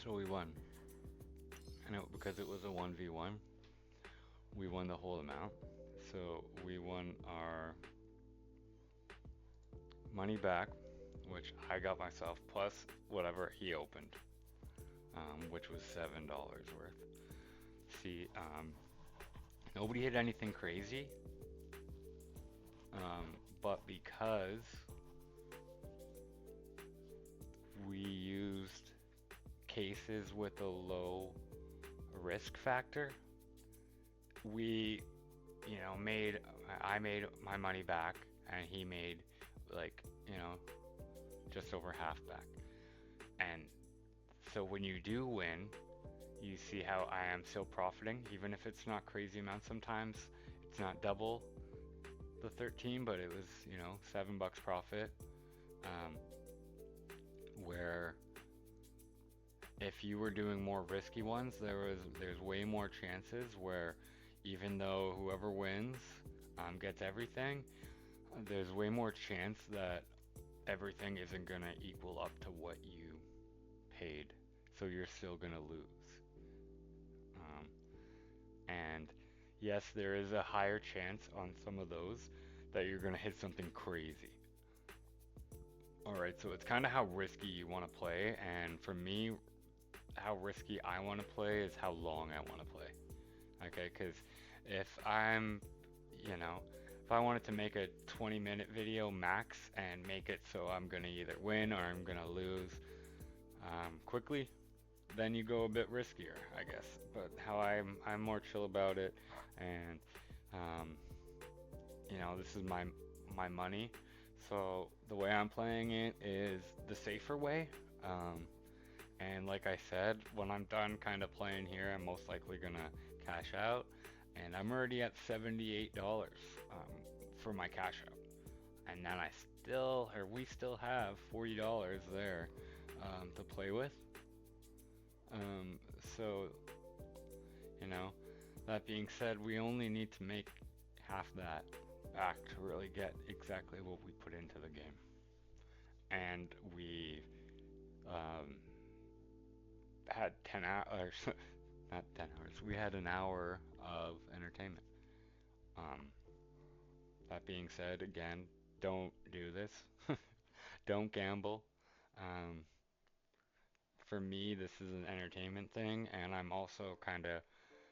So we won, and because it was a 1v1, we won the whole amount. So we won our money back, which I got myself, plus whatever he opened, which was $7 worth. See, nobody hit anything crazy, but because we used cases with a low risk factor, we, I made my money back, and he made like, just over half back. And so when you do win, you see how I am still profiting, even if it's not crazy amounts sometimes. It's not double the 13, but it was, $7 profit. Where if you were doing more risky ones, there's way more chances where even though whoever wins gets everything, there's way more chance that everything isn't gonna equal up to what you paid, so you're still gonna lose. And yes, there is a higher chance on some of those that you're gonna hit something crazy. Alright, so it's kind of how risky you want to play, and for me, how risky I want to play is how long I want to play. Okay, because if I'm, if I wanted to make a 20-minute video max and make it so I'm gonna either win or I'm gonna lose quickly, then you go a bit riskier, I guess. But how I'm more chill about it, and this is my money, so the way I'm playing it is the safer way. And like I said, when I'm done kind of playing here, I'm most likely gonna cash out, and I'm already at $78 for my cash out, and then we still have $40 there to play with. Um, so, you know, that being said, we only need to make half that back to really get exactly what we put into the game. And we um, had 10 hours, not 10 hours, we had an hour of entertainment. Um, that being said, again, don't do this. Don't gamble. Um, for me, this is an entertainment thing, and I'm also kind of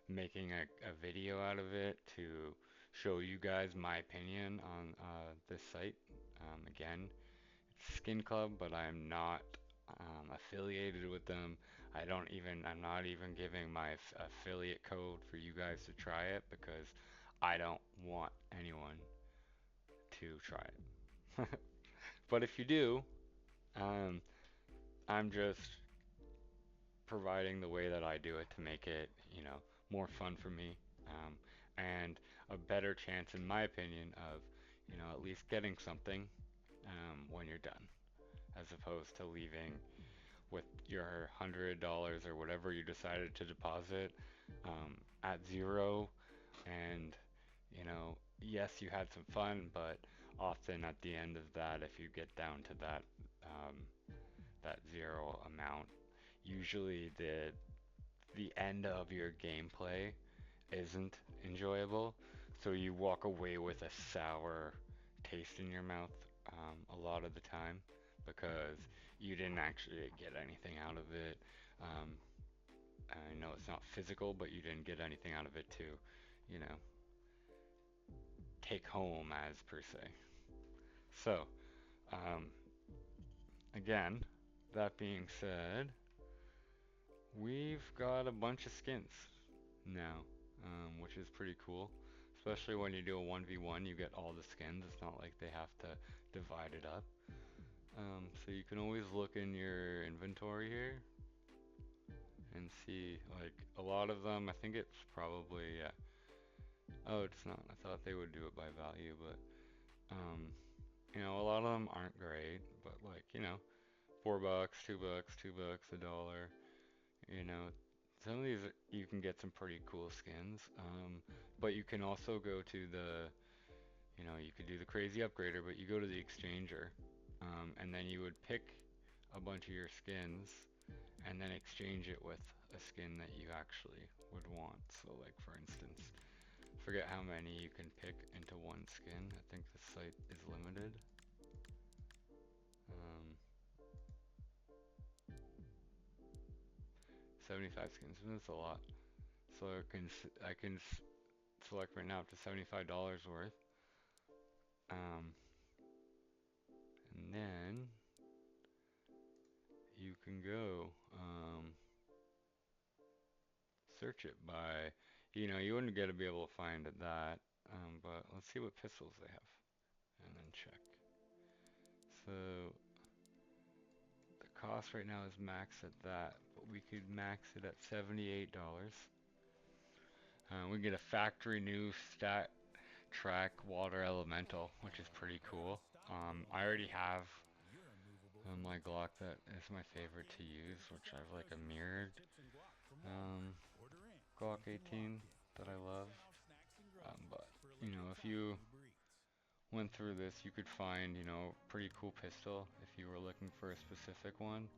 making a video out of it to show you guys my opinion on this site. Again, it's Skin.Club, but I'm not affiliated with them. I'm not even giving my affiliate code for you guys to try it because I don't want anyone to try it. But if you do, um, I'm just providing the way that I do it to make it, more fun for me, and a better chance, in my opinion, of, at least getting something when you're done, as opposed to leaving with your $100 or whatever you decided to deposit at zero. And, yes, you had some fun, but often at the end of that, if you get down to um, that zero amount, usually the end of your gameplay isn't enjoyable, so you walk away with a sour taste in your mouth a lot of the time because you didn't actually get anything out of it. Um, I know it's not physical, but you didn't get anything out of it to, you know, take home as per se. So, um, again, that being said, we've got a bunch of skins now, which is pretty cool. Especially when you do a 1v1, you get all the skins. It's not like they have to divide it up. So you can always look in your inventory here and see, like, a lot of them, I think it's probably, yeah. Oh, it's not. I thought they would do it by value, but, a lot of them aren't great, but like, $4, $2, $2, $1. You know, some of these you can get some pretty cool skins. But you can also go to you could do the crazy upgrader, but you go to the exchanger, and then you would pick a bunch of your skins and then exchange it with a skin that you actually would want. So like for instance, forget how many you can pick into one skin. I think the site is limited. Um, 75 skins, and that's a lot. So I can select right now up to $75 worth. Um, and then you can go search it by, you wouldn't get to be able to find that. But let's see what pistols they have, and then check. So the cost right now is maxed at that, but we could max it at $78. We get a factory new stat track water elemental, which is pretty cool. I already have my Glock that is my favorite to use, which I've like a mirrored um, Glock 18 that I love. But if you went through this, you could find pretty cool pistol if you were looking for a specific one.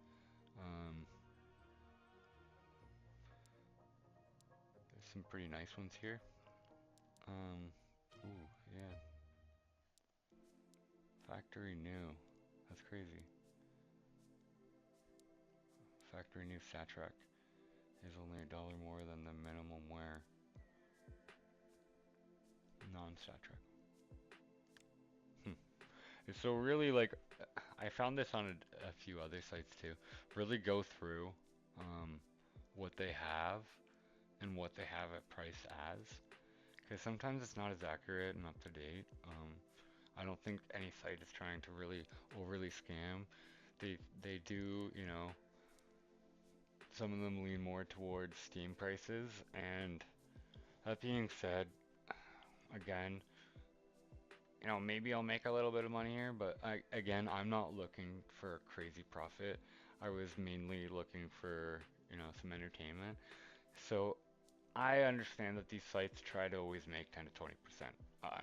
Um, there's some pretty nice ones here. Ooh, yeah, factory new. That's crazy. Factory new Satrac is only $1 more than the minimum wear non-Satrac. Hmm. So really, like, I found this on a few other sites too. Really go through um, what they have and what they have it priced as, because sometimes it's not as accurate and up to date. I don't think any site is trying to really overly scam. They do, some of them lean more towards Steam prices. And that being said, again, maybe I'll make a little bit of money here, but again, I'm not looking for a crazy profit. I was mainly looking for, some entertainment. So I understand that these sites try to always make 10 to 20% on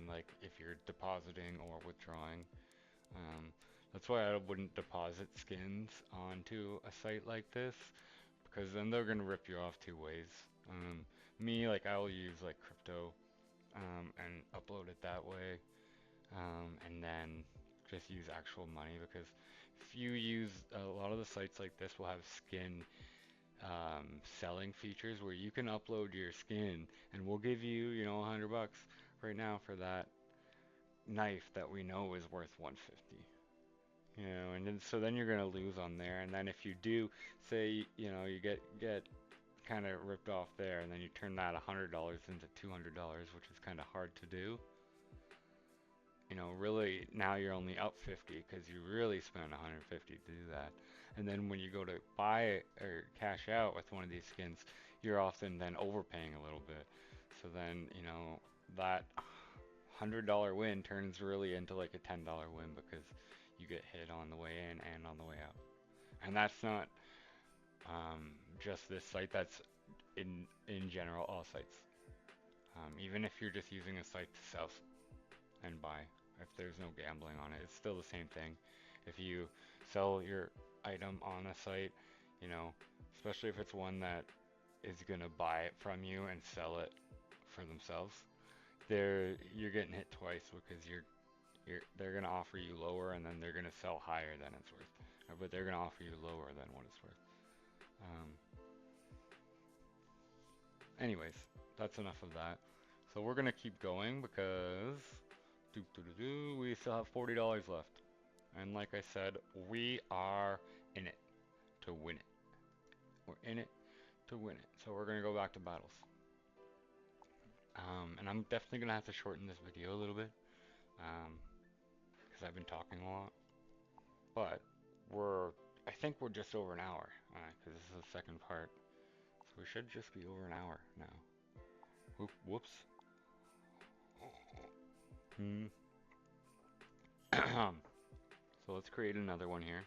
like if you're depositing or withdrawing. Um, that's why I wouldn't deposit skins onto a site like this because then they're gonna rip you off two ways. Me, like I'll use like crypto and upload it that way, and then just use actual money because if you use a lot of the sites like this will have skin selling features where you can upload your skin and we'll give you, $100 right now for that knife that we know is worth 150. And then so then you're gonna lose on there, and then if you do, say, you get kind of ripped off there, and then you turn that $100 into $200, which is kind of hard to do. Really now you're only up 50 because you really spent 150 to do that. And then when you go to buy it or cash out with one of these skins, you're often then overpaying a little bit. So then, that $100 win turns really into like a $10 win because you get hit on the way in and on the way out. And that's not just this site, that's in general all sites. Even if you're just using a site to sell and buy. If there's no gambling on it, it's still the same thing. If you sell your item on a site, you know, especially if it's one that is gonna buy it from you and sell it for themselves, you're getting hit twice because they're gonna offer you lower and then they're gonna sell higher than it's worth. But they're gonna offer you lower than what it's worth. Um, Anyways, that's enough of that. So we're gonna keep going because we still have $40 left. And like I said, we are in it to win it. We're in it to win it. So we're gonna go back to battles. And I'm definitely gonna have to shorten this video a little bit, because I've been talking a lot. But I think we're just over an hour, because this is the second part. So we should just be over an hour now. Whoops. Hmm. So let's create another one here.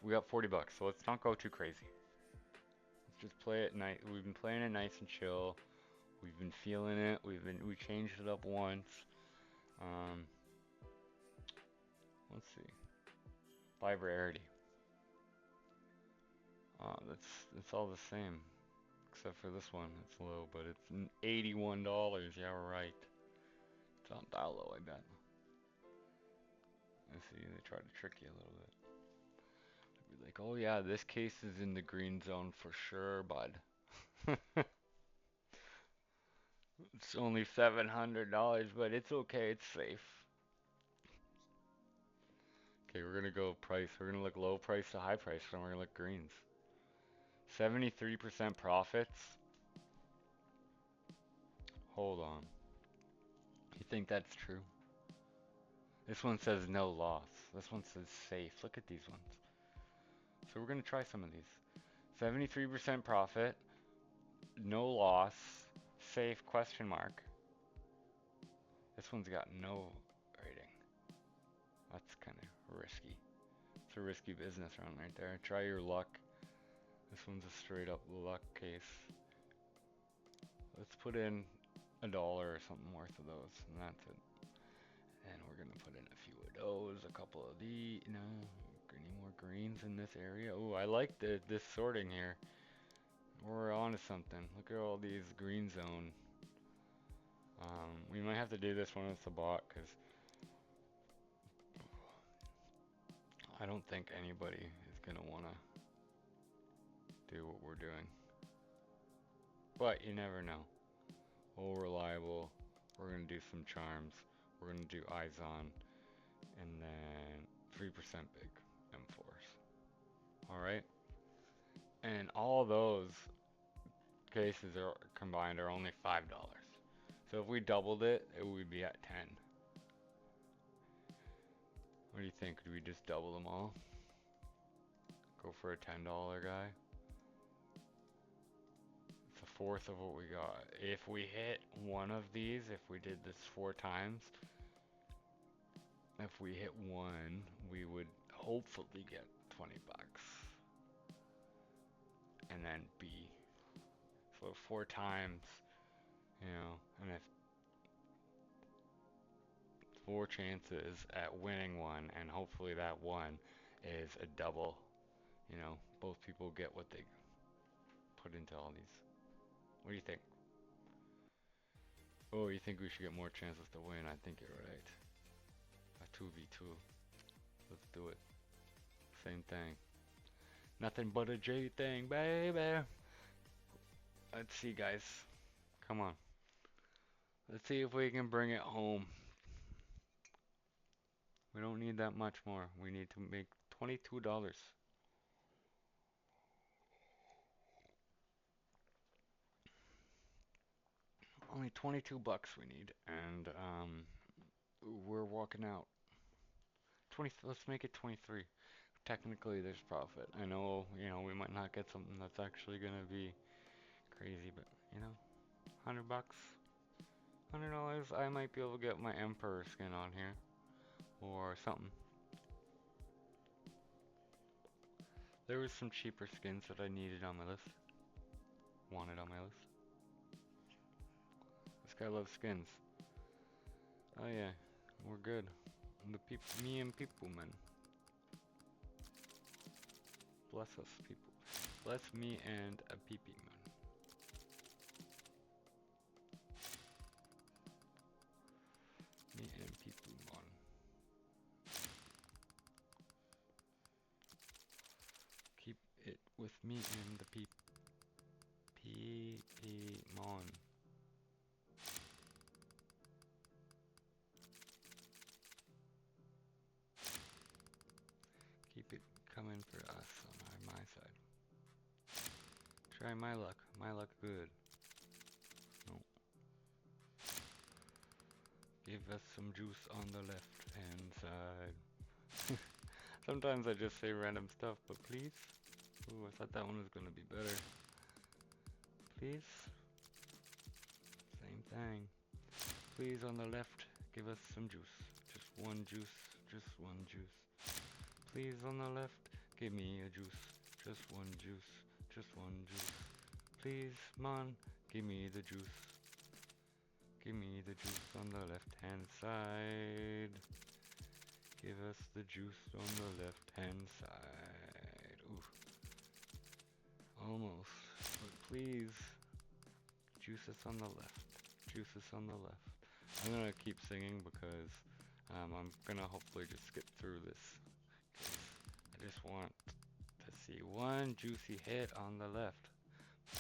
We got $40, so let's not go too crazy. Let's just play it nice. We've been playing it nice and chill. We've been feeling it. We changed it up once. Um, let's see. By rarity. That's all the same, except for this one. It's low, but it's $81. Yeah, we're right. It's not that low, I bet. I see. They try to trick you a little bit. They'd be like, "Oh yeah, this case is in the green zone for sure, bud." It's only $700, but it's okay. It's safe. Okay, we're gonna go price. We're gonna look low price to high price, and we're gonna look greens. 73% profits. Hold on. You think that's true? This one says no loss. This one says safe. Look at these ones. So we're gonna try some of these. 73% profit, no loss, safe question mark. This one's got no rating. That's kind of risky. It's a risky business round right there. Try your luck. This one's a straight up luck case. Let's put in $1 or something worth of those, and that's it. And we're gonna put in a few of those, a couple of these. No, any more greens in this area? Oh, I like this sorting here. We're on to something. Look at all these green zone. We might have to do this one with the bot because I don't think anybody is gonna wanna do what we're doing. But you never know. All reliable. We're gonna do some charms. We're gonna do eyes on, and then 3% big M4s. All right. And all those cases are combined are only $5. So if we doubled it, it would be at 10. What do you think? Do we just double them all? Go for a $10 guy? It's a fourth of what we got. If we hit one of these, if we did this 4 times, if we hit one, we would hopefully get 20 bucks. And then B. So 4 times, and if 4 chances at winning one, and hopefully that one is a double. Both people get what they put into all these. What do you think? Oh, you think we should get more chances to win? I think you're right. A 2v2. Let's do it. Same thing. Nothing but a J thing, baby. Let's see, guys. Come on. Let's see if we can bring it home. We don't need that much more. We need to make $22. Only 22 bucks we need, and we're walking out. 20. Let's make it 23. Technically, there's profit. I know, we might not get something that's actually gonna be crazy, but 100 bucks, $100, I might be able to get my Emperor skin on here, or something. There was some cheaper skins that I needed on my list. Wanted on my list. This guy loves skins. Oh yeah, we're good. Me and people, man. Bless us, people. Bless me and a peepee, man. Me and people, man. Keep it with me and the peepee, mon. Keep it coming for us on my side. Try my luck. My luck good. No. Give us some juice on the left hand side. Sometimes I just say random stuff, but please. Ooh, I thought that one was gonna be better. Please. Same thing. Please on the left, give us some juice. Just one juice. Just one juice. Please on the left, give me a juice. Just one juice. Just one juice. Please, man, give me the juice. Give me the juice on the left hand side. Give us the juice on the left hand side. Ooh. Almost. But please. Juice us on the left. Juice us on the left. I'm gonna keep singing because I'm gonna hopefully just skip through this. I just want to see one juicy hit on the left.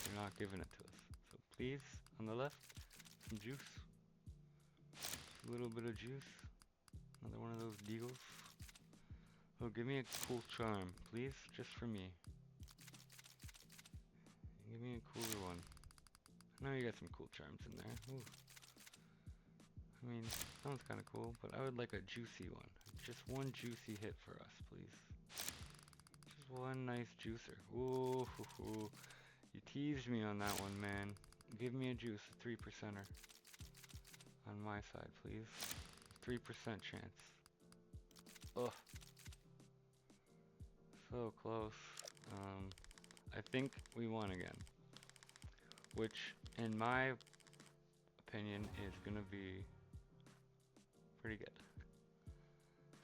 They're not giving it to us. So please, on the left, some juice. Just a little bit of juice. Another one of those deagles. Oh, give me a cool charm, please, just for me. Give me a cooler one. I know you got some cool charms in there. Ooh. I mean, that one's kind of cool, but I would like a juicy one. Just one juicy hit for us, please. Just one nice juicer. Ooh, hoo, hoo. You teased me on that one, man. Give me a juice, 3%er. On my side, please. 3% chance. Ugh. So close. I think we won again. Which, in my opinion, is gonna be pretty good.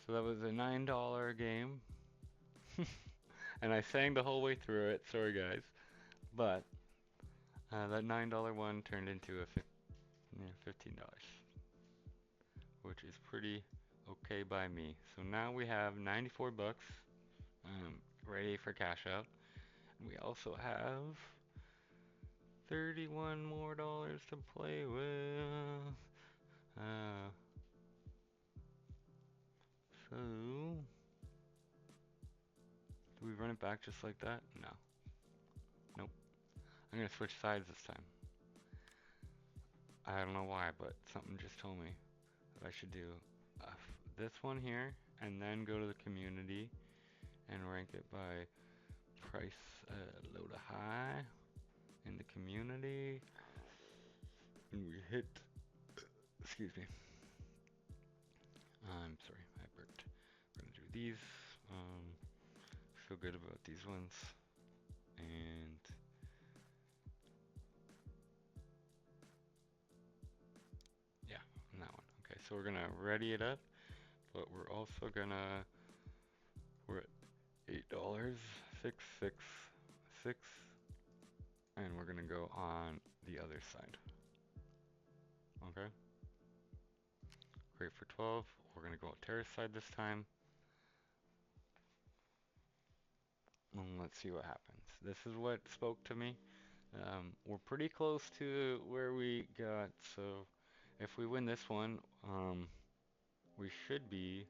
So that was a $9 game. And I sang the whole way through it, sorry guys. But that $9 one turned into a $15, which is pretty okay by me. So now we have 94 bucks ready for cash out. And we also have 31 more dollars to play with. So do we run it back just like that? No. Nope. I'm gonna switch sides this time. I don't know why, but something just told me that I should do this one here, and then go to the community and rank it by price low to high. in the community. And we hit, excuse me, I'm sorry, I burped. We're gonna do these. Feel good about these ones. And yeah, and that one. Okay, so we're gonna ready it up, but we're also gonna, we're at $8, 666, and we're gonna go on the other side. Okay, great for 12. We're gonna go on terrace side this time. And let's see what happens. This is what spoke to me. We're pretty close to where we got, so if we win this one, we should be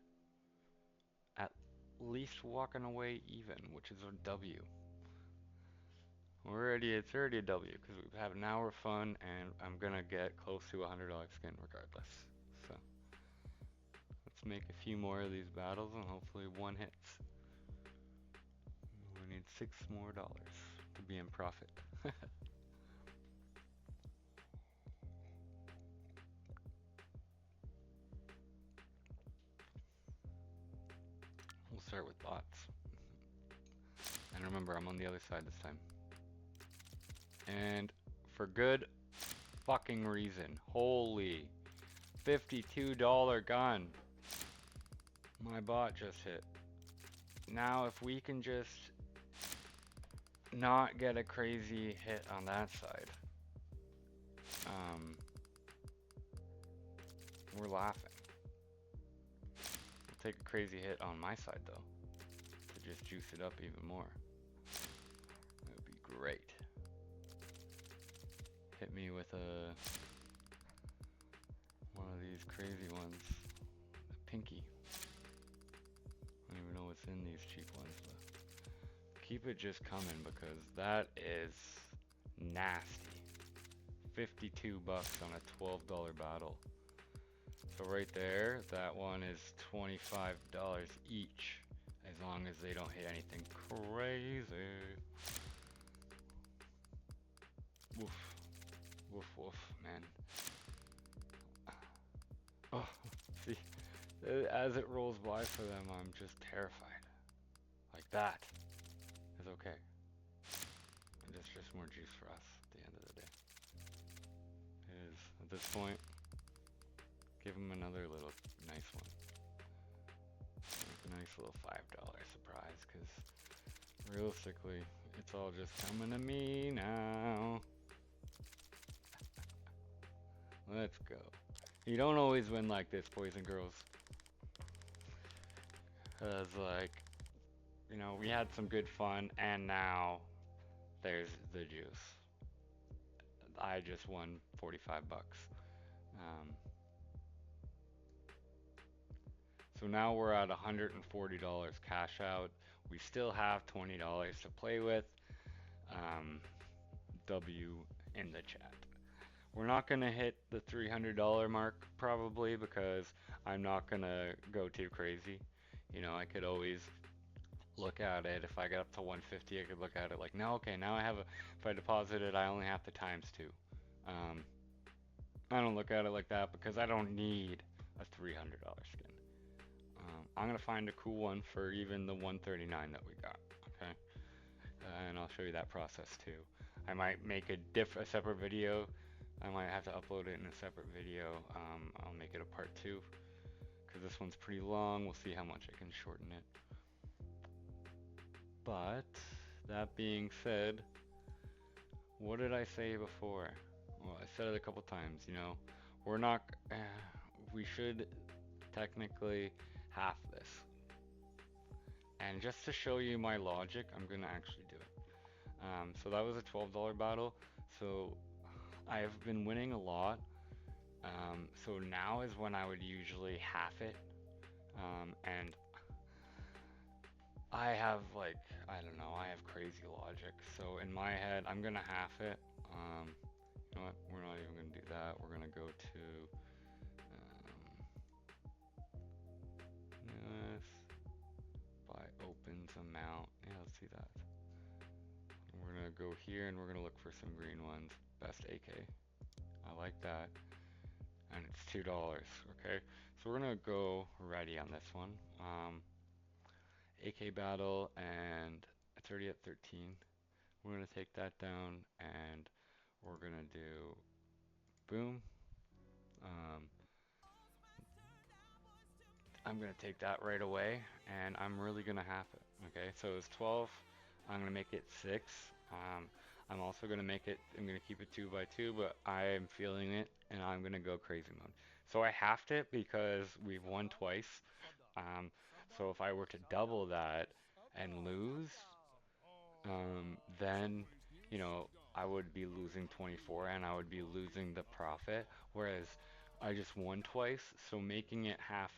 at least walking away even, which is a W. It's already a W because we've had an hour of fun and I'm gonna get close to a $100 skin regardless. So let's make a few more of these battles and hopefully one hits. We need $6 more to be in profit. We'll start with bots. And remember, I'm on the other side this time. And for good fucking reason. Holy $52 gun. My bot just hit. Now if we can just not get a crazy hit on that side. We're laughing. We'll take a crazy hit on my side though, to just juice it up even more. That would be great. Hit me with one of these crazy ones. A pinky. I don't even know what's in these cheap ones, but keep it just coming because that is nasty. 52 bucks on a $12 battle. So right there, that one is $25 each, as long as they don't hit anything crazy. Woof, woof, woof, man. Oh, see, as it rolls by for them, I'm just terrified. Like that is okay. And it's just more juice for us at the end of the day. It is, at this point, give them another little nice one. Like a nice little $5 surprise, because realistically, it's all just coming to me now. Let's go. You don't always win like this, boys and girls. Cause like, you know, we had some good fun, and now there's the juice. I just won 45 bucks. So now we're at $140 cash out. We still have $20 to play with. W in the chat. We're not gonna hit the $300 mark probably because I'm not gonna go too crazy. You know, I could always look at it. If I get up to 150, I could look at it like, no, okay, now I have if I deposit it, I only have to times 2. I don't look at it like that because I don't need a $300 skin. I'm gonna find a cool one for even the 139 that we got, okay? And I'll show you that process too. I might make a separate video. I might have to upload it in a separate video. I'll make it a part 2 because this one's pretty long. We'll see how much I can shorten it. But that being said, what did I say before? Well, I said it a couple times, you know, we're not, we should technically half this. And just to show you my logic, I'm gonna actually do it. So that was a $12 battle. So I've been winning a lot. So now is when I would usually half it. And I have like, I don't know, I have crazy logic. So in my head, I'm gonna half it. You know what? We're not even gonna do that. We're gonna go to this, buy opens amount. Yeah, let's see that. We're gonna go here and we're gonna look for some green ones. Best AK. I like that. And it's $2. Okay, so we're gonna go ready on this one. AK battle and 30 at 13. We're gonna take that down and we're gonna do boom. Um, I'm gonna take that right away and I'm really gonna have it. Okay, so it's 12. I'm gonna make it 6. I'm also gonna make it, I'm gonna keep it 2 by 2, but I am feeling it and I'm gonna go crazy mode. So I halved it because we've won twice. Um, so if I were to double that and lose, then, you know, I would be losing 24 and I would be losing the profit. Whereas I just won twice, so making it half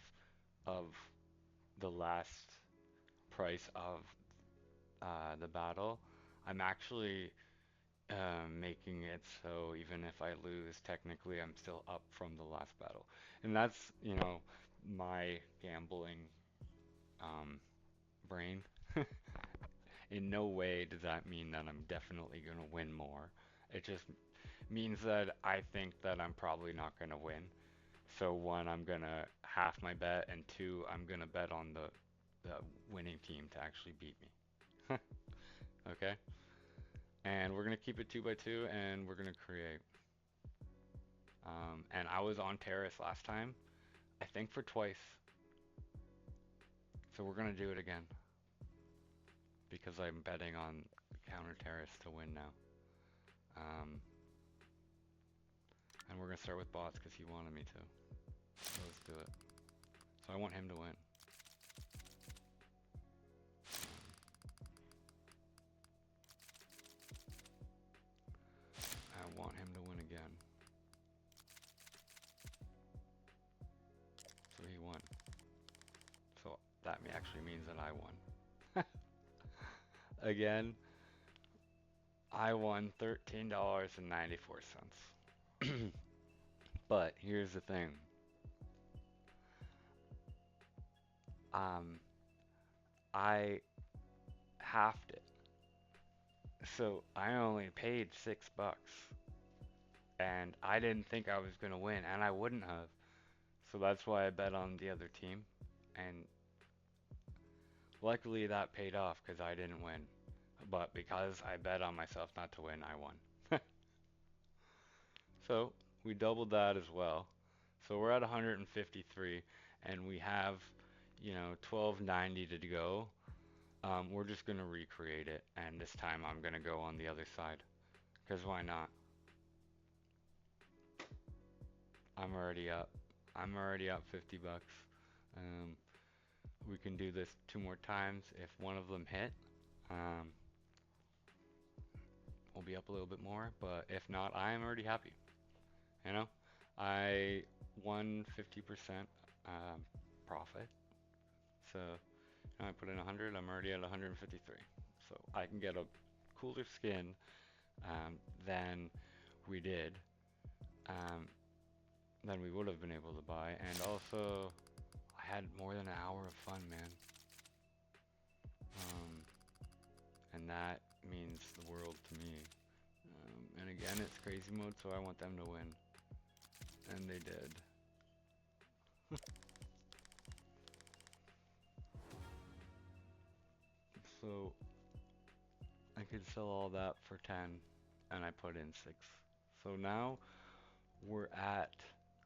of the last price of the battle, I'm actually making it so even if I lose, technically I'm still up from the last battle. And that's, you know, my gambling um, brain. In no way does that mean that I'm definitely going to win more. It just means that I think that I'm probably not going to win. So one, I'm going to half my bet, and two, I'm going to bet on the winning team to actually beat me. Okay? And we're going to keep it 2 by 2, and we're going to create. And I was on terrace last time, I think for twice. So we're going to do it again because I'm betting on counter terrace to win now. Um, and we're going to start with bots because he wanted me to. So let's do it. So I want him to win. I want him to win again. So he won. So that actually means that I won. Again, I won $13.94. But here's the thing. Um, I halved it. So I only paid $6. And I didn't think I was gonna win, and I wouldn't have. So that's why I bet on the other team. And luckily that paid off because I didn't win. But because I bet on myself not to win, I won. So we doubled that as well. So we're at 153 and we have, you know, 1290 to go. We're just gonna recreate it and this time I'm gonna go on the other side. Cause why not? I'm already up. I'm already up $50. Um, we can do this 2 more times. If one of them hit, um, we'll be up a little bit more. But if not, I am already happy. You know, I won 50% profit. So now I put in 100. I'm already at 153. So I can get a cooler skin than we did, um, than we would have been able to buy. And also, I had more than an hour of fun, man. Um, and that means the world to me. And again, it's crazy mode, so I want them to win. And they did. So I could sell all that for 10 and I put in 6. So now we're at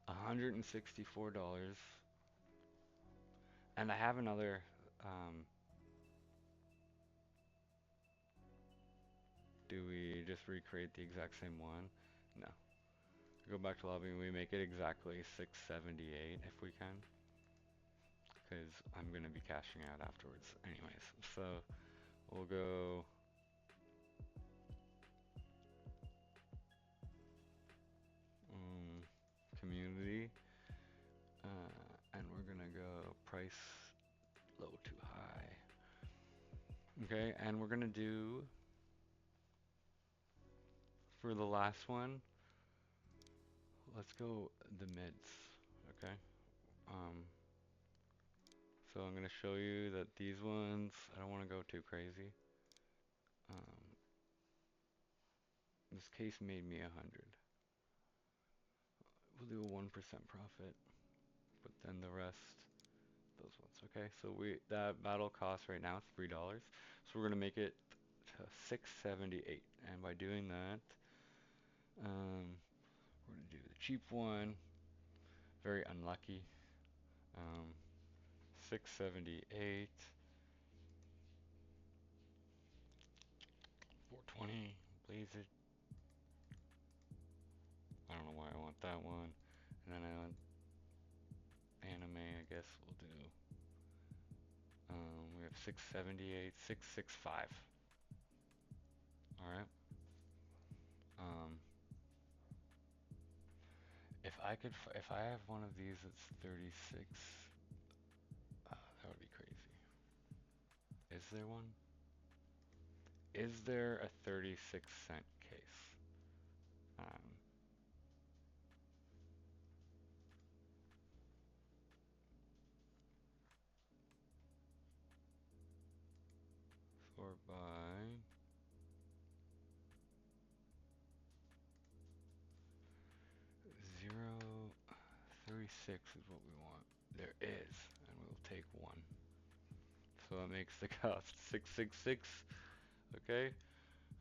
$164 and I have another do we just recreate the exact same one? No. Go back to lobby and we make it exactly 678 if we can. Because I'm going to be cashing out afterwards anyways. So we'll go community and we're going to go price low to high. Okay, and we're going to do for the last one, let's go the mids. Okay. Um, so I'm going to show you that these ones, I don't want to go too crazy. Um, This case made me 100. We'll do a 1% profit, but then the rest, those ones. Okay, so that battle cost right now is $3. So we're gonna make it to 678, and by doing that, we're gonna do the cheap one. Very unlucky. Um, 678, 420. Blaze it. I don't know why I want that one. And then I want anime. I guess we'll do. We have 678, 665. All right. Um, if I have one of these that's 36, that would be crazy. Is there one? Is there a 36-cent case? Um, sort by 036 is what we want. There is, and we'll take one. So that makes the cost 666. Okay.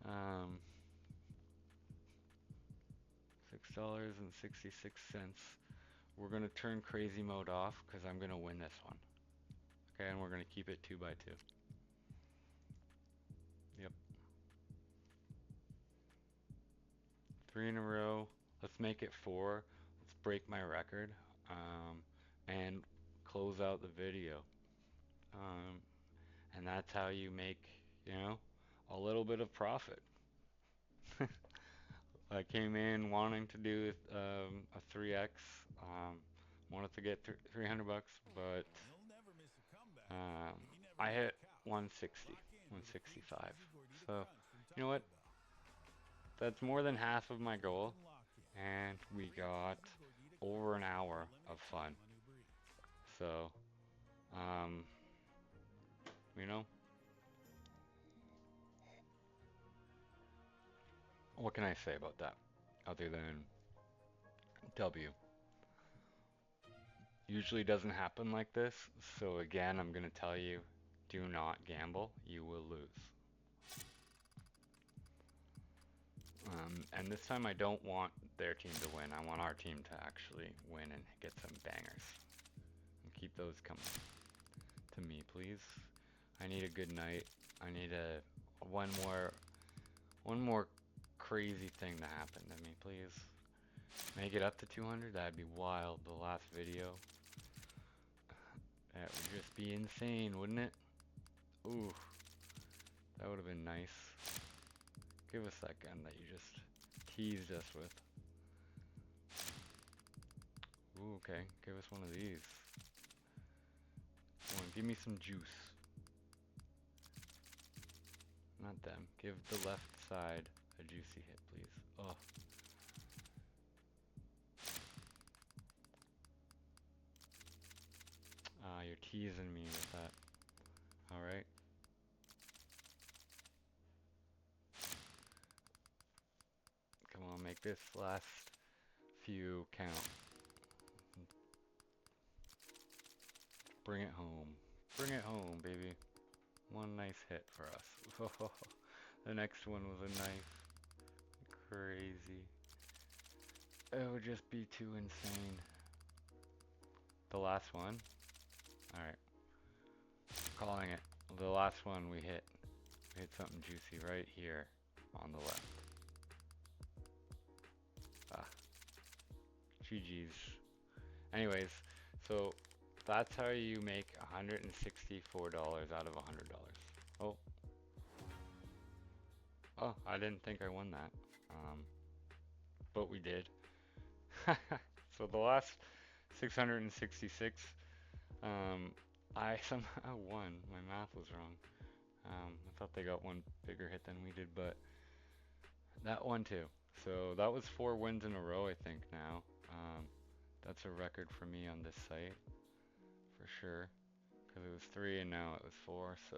Um, $6.66. We're gonna turn crazy mode off because I'm gonna win this one. Okay, and we're gonna keep it 2 by 2. Yep. 3 in a row. Let's make it 4. Let's break my record. And close out the video. And that's how you make, a little bit of profit. I came in wanting to do a 3x. Wanted to get 300 bucks, but He'll never miss a comeback, um, but he never I leaves hit the couch. 160, Lock in with a free 165. cheesy gordita So, crunch from you know what? Taco Bell. That's more than half of my Lock goal, and lock in. and we Free got cheesy gordita over crunch an for hour a of limited fun. time on Uber Eats. So, um, you know, what can I say about that other than W? Usually doesn't happen like this, so again, I'm gonna tell you, do not gamble, you will lose. And this time I don't want their team to win, I want our team to actually win and get some bangers. And keep those coming to me, please. I need a good night. I need one more crazy thing to happen to me, please. Make it up to 200, that'd be wild. The last video. That would just be insane, wouldn't it? Ooh, that would have been nice. Give us that gun that you just teased us with. Ooh, okay, give us one of these. Come on, give me some juice. Not them. Give the left side a juicy hit, please. Oh. Ah, you're teasing me with that. Alright. Come on, make this last few count. Bring it home. Bring it home, baby. One nice hit for us. The next one was a knife. Crazy. It would just be too insane. The last one? Alright. Calling it. The last one we hit. We hit something juicy right here on the left. Ah. GG's. Anyways, so that's how you make $164 out of $100. Oh. Oh, I didn't think I won that. But we did. So the last 666, I somehow won. My math was wrong. I thought they got one bigger hit than we did, but that one too. So that was 4 wins in a row, I think now. That's a record for me on this site, for sure. Because it was 3 and now it was 4, so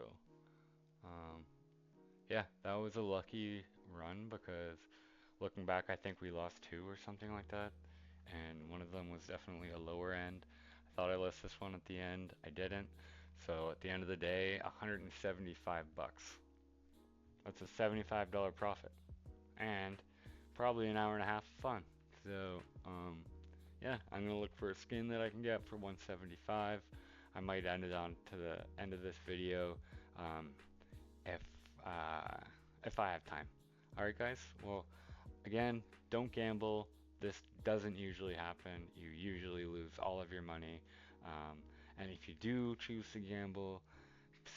yeah, that was a lucky run because Looking back, I think we lost two or something like that, and one of them was definitely a lower end. I thought I listed this one at the end. I didn't. So at the end of the day, 175 bucks. That's a $75 profit and probably an hour and a half of fun. So, yeah, I'm gonna look for a skin that I can get for 175. I might end it on to the end of this video, um, if uh, if I have time. All right, guys. Well, again, don't gamble. This doesn't usually happen. You usually lose all of your money. Um, and if you do choose to gamble,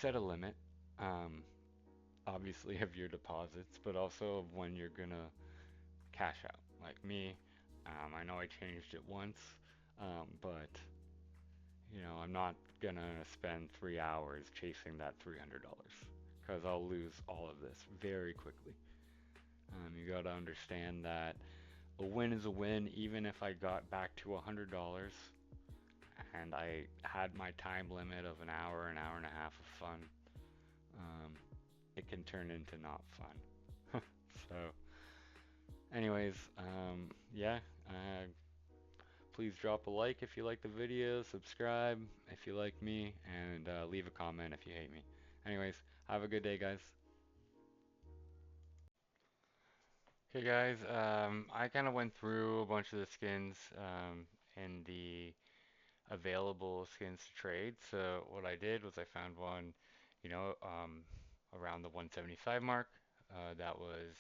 set a limit. Um, obviously of your deposits, but also of when you're gonna cash out. Like me, I know I changed it once, but I'm not gonna spend 3 hours chasing that $300 because I'll lose all of this very quickly. You gotta understand that a win is a win, even if I got back to $100 and I had my time limit of an hour and a half of fun. Um, it can turn into not fun. So, anyways, yeah, please drop a like if you like the video, subscribe if you like me, and leave a comment if you hate me. Anyways, have a good day, guys. Okay, guys, I kind of went through a bunch of the skins in the available skins to trade. So what I did was I found one, around the 175 mark. That was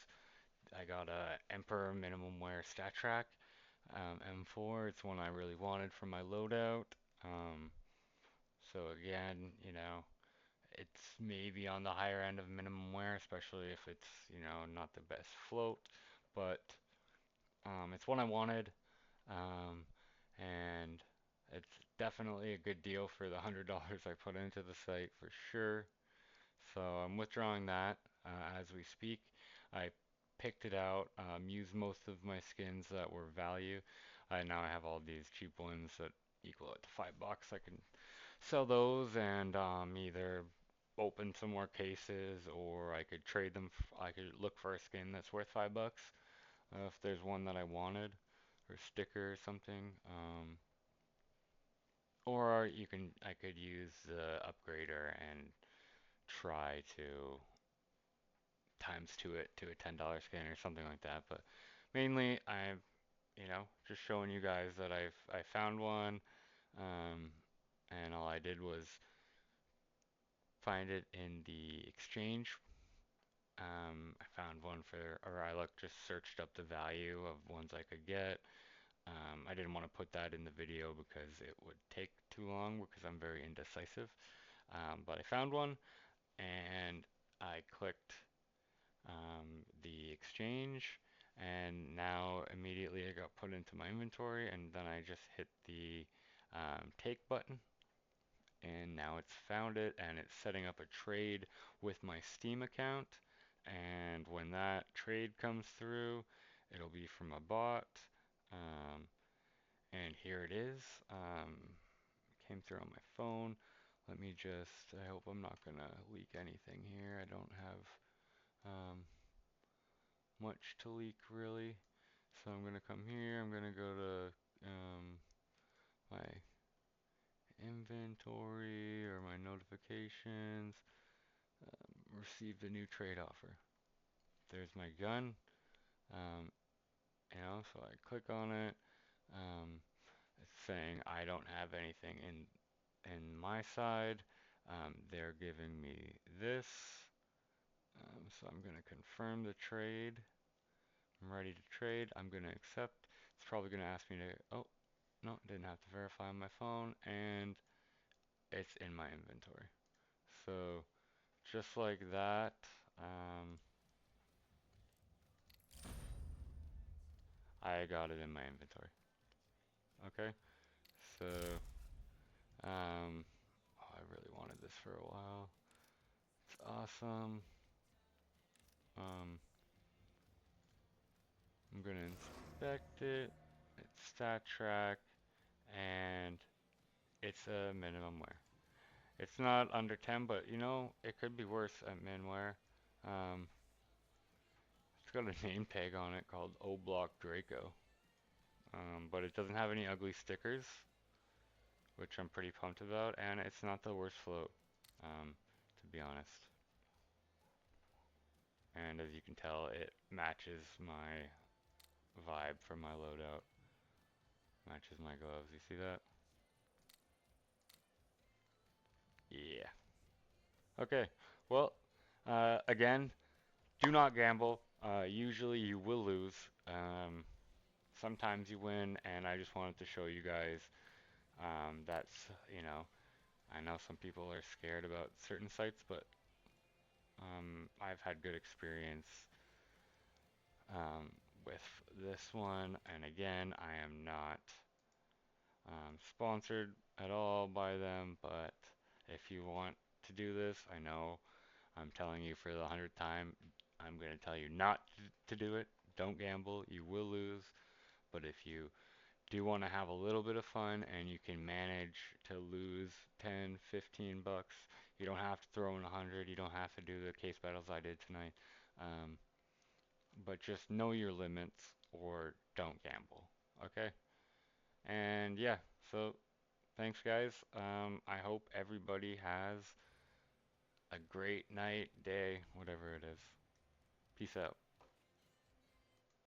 I got a Emperor minimum wear stat track. M4, it's one I really wanted for my loadout. Um, so again, it's maybe on the higher end of minimum wear, especially if it's, not the best float, but it's one I wanted, um, and it's definitely a good deal for the $100 I put into the site for sure. So I'm withdrawing that as we speak. I picked it out, used most of my skins that were value. Now I have all these cheap ones that equal it to $5. I can sell those and either open some more cases or I could trade them. I could look for a skin that's worth $5 if there's one that I wanted or a sticker or something. Or I could use the upgrader and try to times to it to a $10 skin or something like that. But mainly, I'm just showing you guys that I found one, um, and all I did was find it in the exchange. I found one or I just searched up the value of ones I could get. I didn't want to put that in the video because it would take too long because I'm very indecisive. But I found one and I clicked the exchange, and now immediately it got put into my inventory, and then I just hit the take button, and now it's found it, and it's setting up a trade with my Steam account. And when that trade comes through, it'll be from a bot. Um, and here it is. Came through on my phone. I hope I'm not gonna leak anything here. I don't have um, much to leak really. So I'm gonna come here, I'm gonna go to my inventory or my notifications, received a new trade offer. There's my gun, um, so I click on it. Um, it's saying I don't have anything in my side. They're giving me this, so I'm gonna confirm the trade. I'm ready to trade. I'm gonna accept. It's probably gonna ask me to. Oh, no, didn't have to verify on my phone, and it's in my inventory. So just like that, I got it in my inventory. Okay, so oh, I really wanted this for a while. It's awesome. Um, I'm gonna inspect it. It's stat track, and it's a minimum wear. It's not under 10, but it could be worse at min wear. Um, got a name tag on it called O Block Draco, but it doesn't have any ugly stickers, which I'm pretty pumped about, and it's not the worst float, to be honest. And as you can tell, it matches my vibe for my loadout. Matches my gloves. You see that? Yeah. Okay. Well, again, do not gamble. Usually you will lose. Sometimes you win, and I just wanted to show you guys that's, I know some people are scared about certain sites, but I've had good experience um, with this one. And again, I am not sponsored at all by them, but if you want to do this, I know I'm telling you for the 100th time, I'm going to tell you not to do it. Don't gamble, you will lose. But if you do want to have a little bit of fun and you can manage to lose 10, 15 bucks, you don't have to throw in 100, you don't have to do the case battles I did tonight. Um, but just know your limits or don't gamble. Okay? And yeah, so thanks, guys. I hope everybody has a great night, day, whatever it is. Peace out.